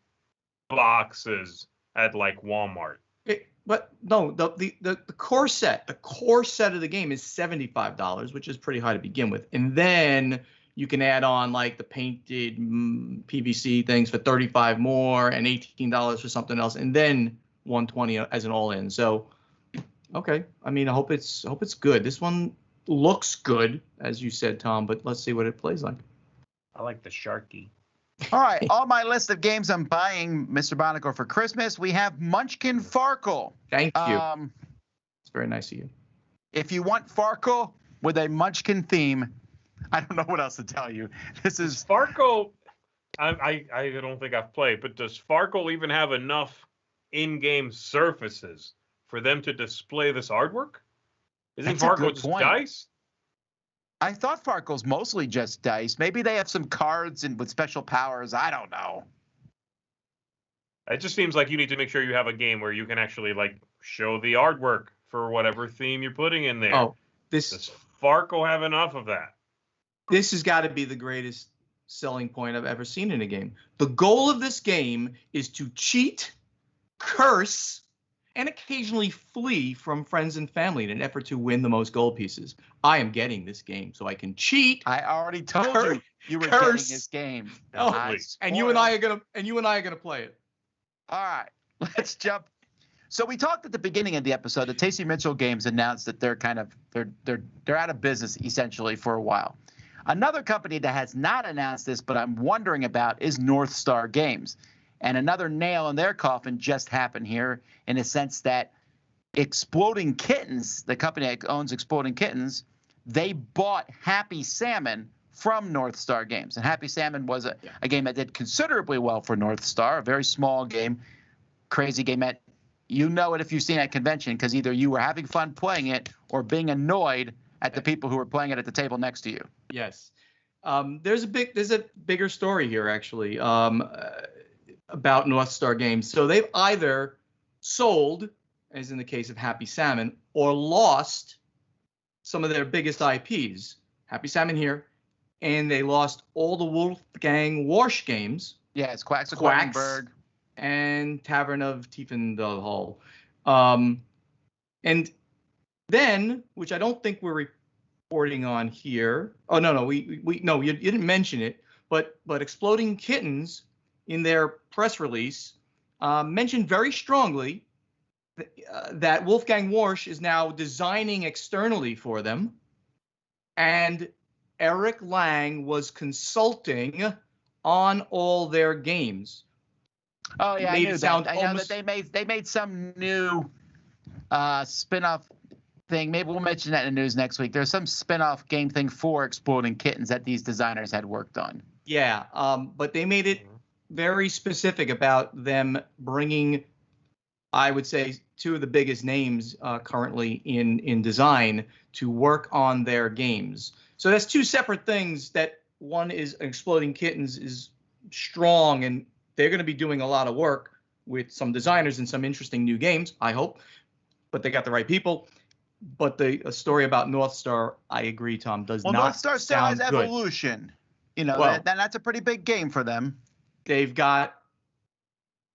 boxes at like Walmart. But no, the core set, of the game is $75, which is pretty high to begin with, and then you can add on like the painted PVC things for $35 more and $18 for something else, and then $120 as an all-in. So, okay, I mean, I hope it's good. This one looks good, as you said, Tom, but let's see what it plays like. I like the Sharky. All right, on my list of games I'm buying, Mr. Bonico, for Christmas, we have Munchkin Farkle. Thank you. It's very nice of you. If you want Farkle with a Munchkin theme, I don't know what else to tell you. This is Farkle. I don't think I've played, but does Farkle even have enough in-game surfaces for them to display this artwork? Isn't Farkle just dice? I thought Farkle's mostly just dice. Maybe they have some cards and with special powers. I don't know. It just seems like you need to make sure you have a game where you can actually like show the artwork for whatever theme you're putting in there. Oh, does Farkle have enough of that? this has got to be the greatest selling point I've ever seen in a game. The goal of this game is to cheat, curse, and occasionally flee from friends and family in an effort to win the most gold pieces. I am getting this game so I can cheat. I already told you were getting this game. And you and I are gonna play it. All right, let's jump. So we talked at the beginning of the episode that Tasty Mitchell Games announced that they're out of business essentially for a while. Another company that has not announced this, but I'm wondering about, is North Star Games. And another nail in their coffin just happened here in a sense that Exploding Kittens, the company that owns Exploding Kittens, they bought Happy Salmon from North Star Games. And Happy Salmon was a game that did considerably well for North Star, a very small game, crazy game that you know it if you've seen it at convention because either you were having fun playing it or being annoyed at the people who were playing it at the table next to you. Yes. There's a bigger story here actually about North Star Games. So they've either sold, as in the case of Happy Salmon, or lost some of their biggest IPs. Happy Salmon here, and they lost all the Wolfgang Warsh games. Yeah, it's Quacks of Quackenberg and Tavern of Tiefendahl. And then, which I don't think we're reporting on here. Oh no, you didn't mention it, but Exploding Kittens in their press release mentioned very strongly that Wolfgang Warsh is now designing externally for them, and Eric Lang was consulting on all their games. Oh yeah, I knew that. I know that they made some new spin-off thing. Maybe we'll mention that in the news next week. There's some spin-off game thing for Exploding Kittens that these designers had worked on. Yeah, but they made it very specific about them bringing, I would say, two of the biggest names currently in design to work on their games. So that's two separate things. That one is Exploding Kittens is strong, and they're going to be doing a lot of work with some designers and some interesting new games, I hope. But they got the right people. But the story about North Star, I agree, Tom, does not North Star still has sound good. Evolution. You know, that's a pretty big game for them. They've got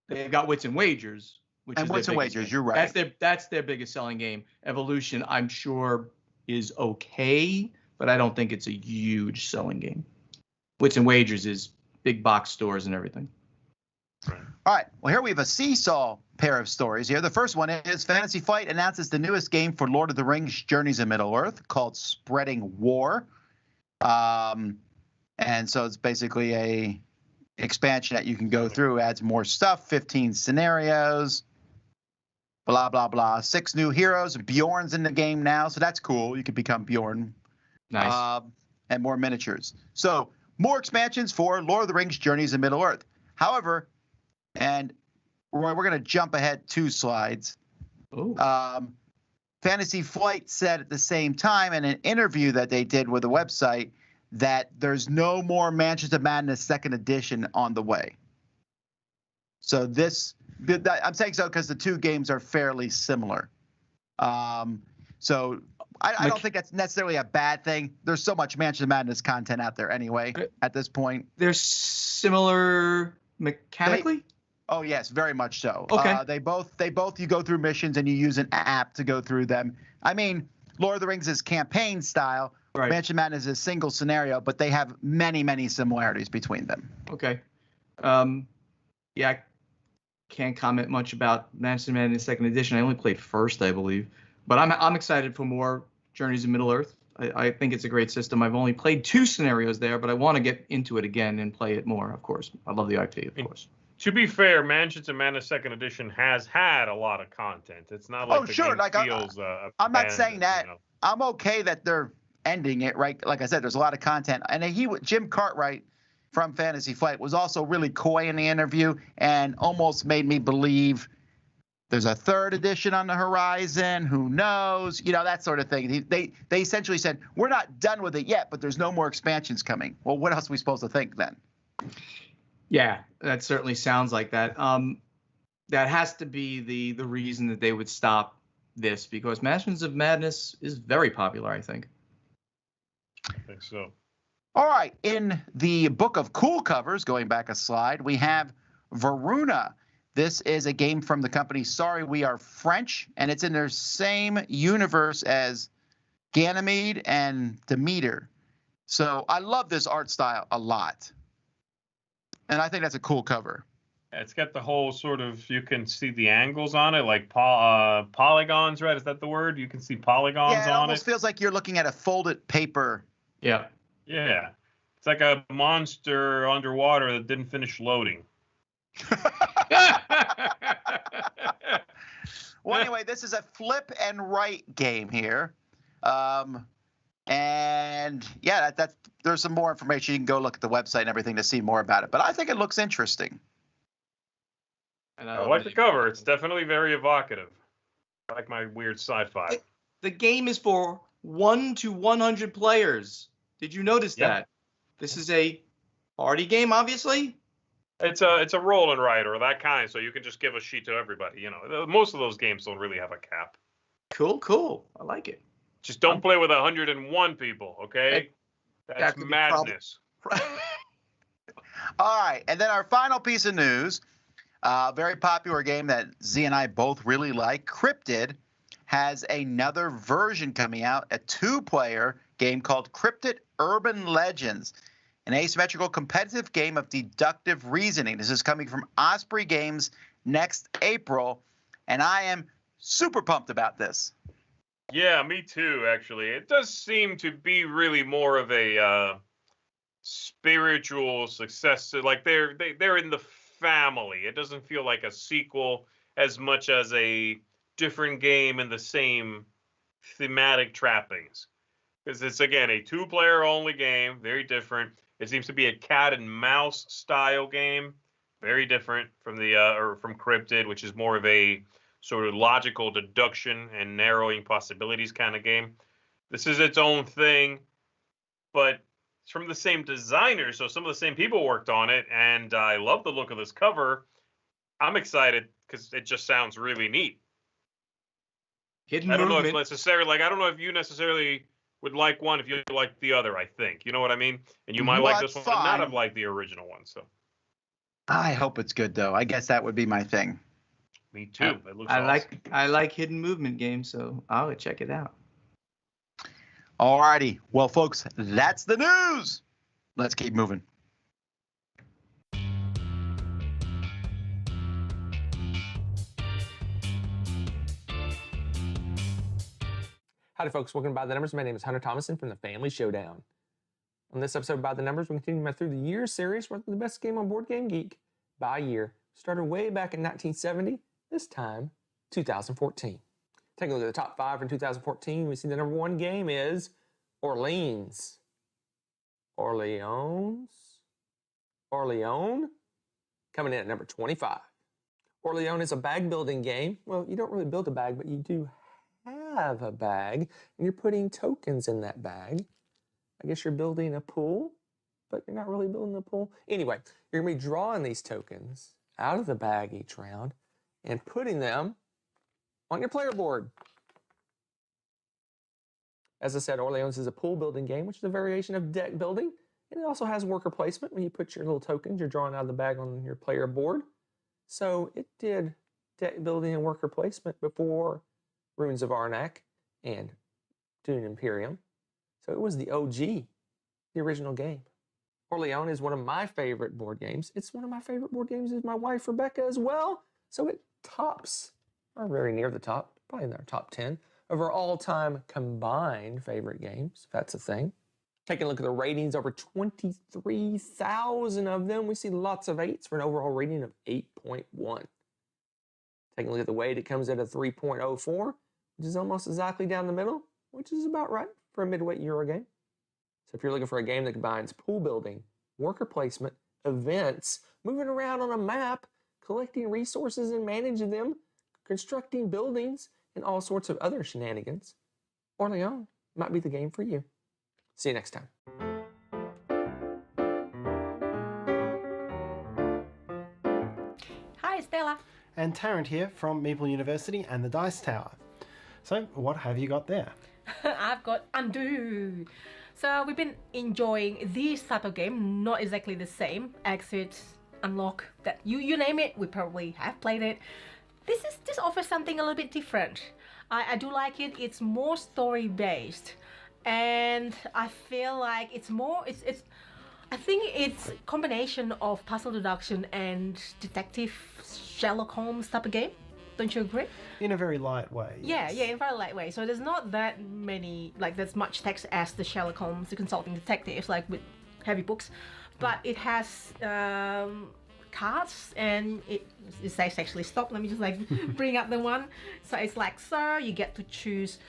Wits and Wagers, Wits and Wagers. You're right. That's their biggest selling game. Evolution, I'm sure, is okay, but I don't think it's a huge selling game. Wits and Wagers is big box stores and everything. Right. All right. Well, here we have a seesaw pair of stories here. The first one is Fantasy Flight announces the newest game for Lord of the Rings Journeys in Middle-earth called Spreading War. And so it's basically a expansion that you can go through, adds more stuff, 15 scenarios, blah, blah, blah. 6 new heroes. Bjorn's in the game now, so that's cool. You could become Bjorn. Nice. And more miniatures. So more expansions for Lord of the Rings Journeys in Middle-earth. However, and we're going to jump ahead 2 slides. Fantasy Flight said at the same time in an interview that they did with a website that there's no more Mansions of Madness 2nd edition on the way. So I'm saying so because the 2 games are fairly similar. So I don't think that's necessarily a bad thing. There's so much Mansions of Madness content out there anyway at this point. They're similar mechanically? Oh yes, very much so. Okay. They both you go through missions and you use an app to go through them. I mean, Lord of the Rings is campaign style. Right. Mansion of Madness is a single scenario, but they have many, many similarities between them. Okay. Yeah, I can't comment much about Mansion of Madness 2nd edition. I only played first, I believe. But I'm excited for more Journeys in Middle-earth. I think it's a great system. I've only played 2 scenarios there, but I want to get into it again and play it more, of course. I love the IP, of course. To be fair, Mansions of Madness 2nd edition has had a lot of content. It's not like game feels I'm not saying that. You know. I'm okay that they're ending it, right? Like I said, there's a lot of content. And Jim Cartwright from Fantasy Flight was also really coy in the interview and almost made me believe there's a 3rd edition on the horizon. Who knows? You know, that sort of thing. They essentially said, we're not done with it yet, but there's no more expansions coming. Well, what else are we supposed to think then? Yeah, that certainly sounds like that. That has to be the reason that they would stop this, because Mansions of Madness is very popular, I think. I think so. All right, in the book of cool covers, going back a slide, we have Varuna. This is a game from the company Sorry We Are French, and it's in their same universe as Ganymede and Demeter. So I love this art style a lot. And I think that's a cool cover. It's got the whole sort of, you can see the angles on it, like polygons, right? Is that the word? You can see polygons on it. Yeah, it almost feels like you're looking at a folded paper. Yeah. Yeah. It's like a monster underwater that didn't finish loading. Well, anyway, this is a flip and right game here. And yeah, there's some more information. You can go look at the website and everything to see more about it. But I think it looks interesting. And I like the cover. It's definitely very evocative. I like my weird sci-fi. The game is for 1 to 100 players. Did you notice that? This is a party game, obviously. It's a roll and write or that kind, so you can just give a sheet to everybody. You know, most of those games don't really have a cap. Cool. I like it. Just don't play with 101 people, okay? That's madness. All right, and then our final piece of news, a very popular game that Z and I both really like, Cryptid, has another version coming out, a 2-player game called Cryptid Urban Legends, an asymmetrical competitive game of deductive reasoning. This is coming from Osprey Games next April, and I am super pumped about this. Yeah, me too, actually. It does seem to be really more of a spiritual success. Like they're in the family. It doesn't feel like a sequel as much as a different game in the same thematic trappings. Because it's, again, a 2-player only game, very different. It seems to be a cat and mouse style game, very different from from Cryptid, which is more of a sort of logical deduction and narrowing possibilities kind of game. This is its own thing, but it's from the same designer, so some of the same people worked on it, and I love the look of this cover. I'm excited because it just sounds really neat. I don't know if you necessarily would like one if you like the other, I think. You know what I mean? And you might like this one and not have liked the original one. So I hope it's good, though. I guess that would be my thing. Me too. It looks awesome. I like hidden movement games, so I'll check it out. All righty. Well, folks, that's the news. Let's keep moving. Howdy, folks. Welcome to By the Numbers. My name is Hunter Thomason from the Family Showdown. On this episode of By the Numbers, we continue my Through the Years series, where the best game on Board Game Geek by year. Started way back in 1970, this time 2014. Taking a look at the top 5 from 2014, we see the number 1 game is Orleans. Orleans? Orleans? Coming in at number 25. Orleans is a bag building game. Well, you don't really build a bag, but you do have a bag, and you're putting tokens in that bag. I guess you're building a pool, but you're not really building a pool. Anyway, you're going to be drawing these tokens out of the bag each round and putting them on your player board. As I said, Orleans is a pool building game, which is a variation of deck building, and it also has worker placement. When you put your little tokens you're drawing out of the bag on your player board. So it did deck building and worker placement before Runes of Arnak and Dune Imperium. So it was the OG, the original game. Orleans is one of my favorite board games. It's one of my favorite board games is my wife Rebecca as well. So it tops, or very near the top, probably in our top 10 of our all-time combined favorite games, if that's a thing. Taking a look at the ratings, over 23,000 of them. We see lots of 8s for an overall rating of 8.1. Taking a look at the weight, it comes at a 3.04, which is almost exactly down the middle, which is about right for a midweight Euro game. So if you're looking for a game that combines pool building, worker placement, events, moving around on a map, collecting resources and managing them, constructing buildings, and all sorts of other shenanigans, Orleans might be the game for you. See you next time. Hi, Stella. And Tarrant here from Maple University and the Dice Tower. So, what have you got there? I've got Undo. So we've been enjoying this type of game, not exactly the same. Exit, Unlock, that you name it, we probably have played it. This offers something a little bit different. I do like it. It's more story based, and I feel like it's I think it's a combination of puzzle deduction and detective Sherlock Holmes type of game. Don't you agree? In a very light way. Yeah, in a very light way. So there's not that many, like there's much text as the Sherlock Holmes, the consulting detectives, like with heavy books, but it has cards, and it says actually stop. Let me just like bring up the one. So it's like, sir, you get to choose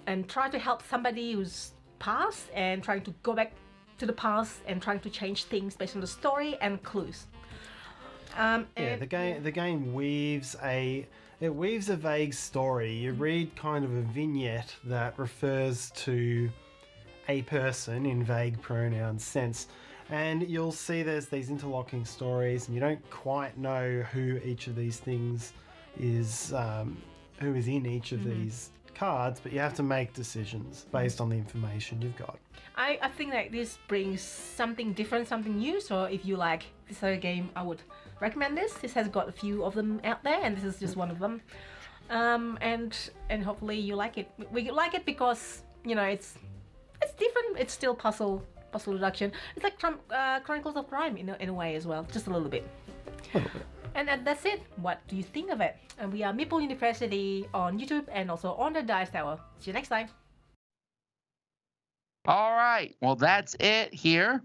and try to help somebody who's passed and trying to go back to the past and trying to change things based on the story and clues. The game weaves a vague story. You read kind of a vignette that refers to a person in vague pronoun sense, and you'll see there's these interlocking stories, and you don't quite know who each of these things is, who is in each of these cards, but you have to make decisions based on the information you've got. I think that this brings something different, something new. So if you like this other game, I would recommend this. This has got a few of them out there, and this is just one of them. And hopefully you like it. We like it because it's different. It's still puzzle deduction. It's like Chronicles of Crime in a way as well, just a little bit. And that's it. What do you think of it? And we are Meeple University on YouTube and also on the Dice Tower. See you next time. All right. Well, that's it here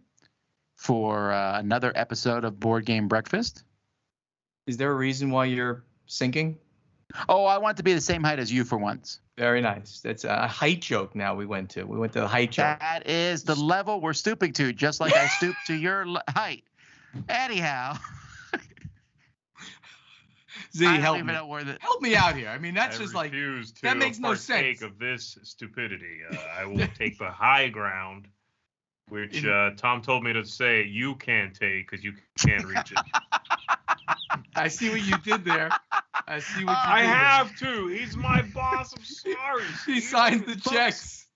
for another episode of Board Game Breakfast. Is there a reason why you're sinking? Oh, I want to be the same height as you for once. Very nice. That's a height joke now we went to. We went to the height joke. That is the level we're stooping to, just like I stooped to your height. Anyhow. Z, help me. Help Help me out here. I mean, that's just like, that makes no sense. Of this stupidity. I will take the high ground, which Tom told me to say you can't take because you can't reach it. I see what you did there. I have to. He's my boss. I'm sorry. He signs the checks.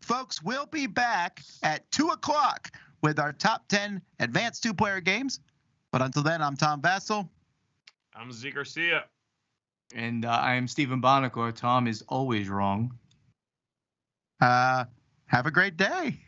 Folks, we'll be back at 2 o'clock with our top 10 advanced two-player games. But until then, I'm Tom Vassell. I'm Z Garcia. And I am Stephen Bonacor. Tom is always wrong. Have a great day.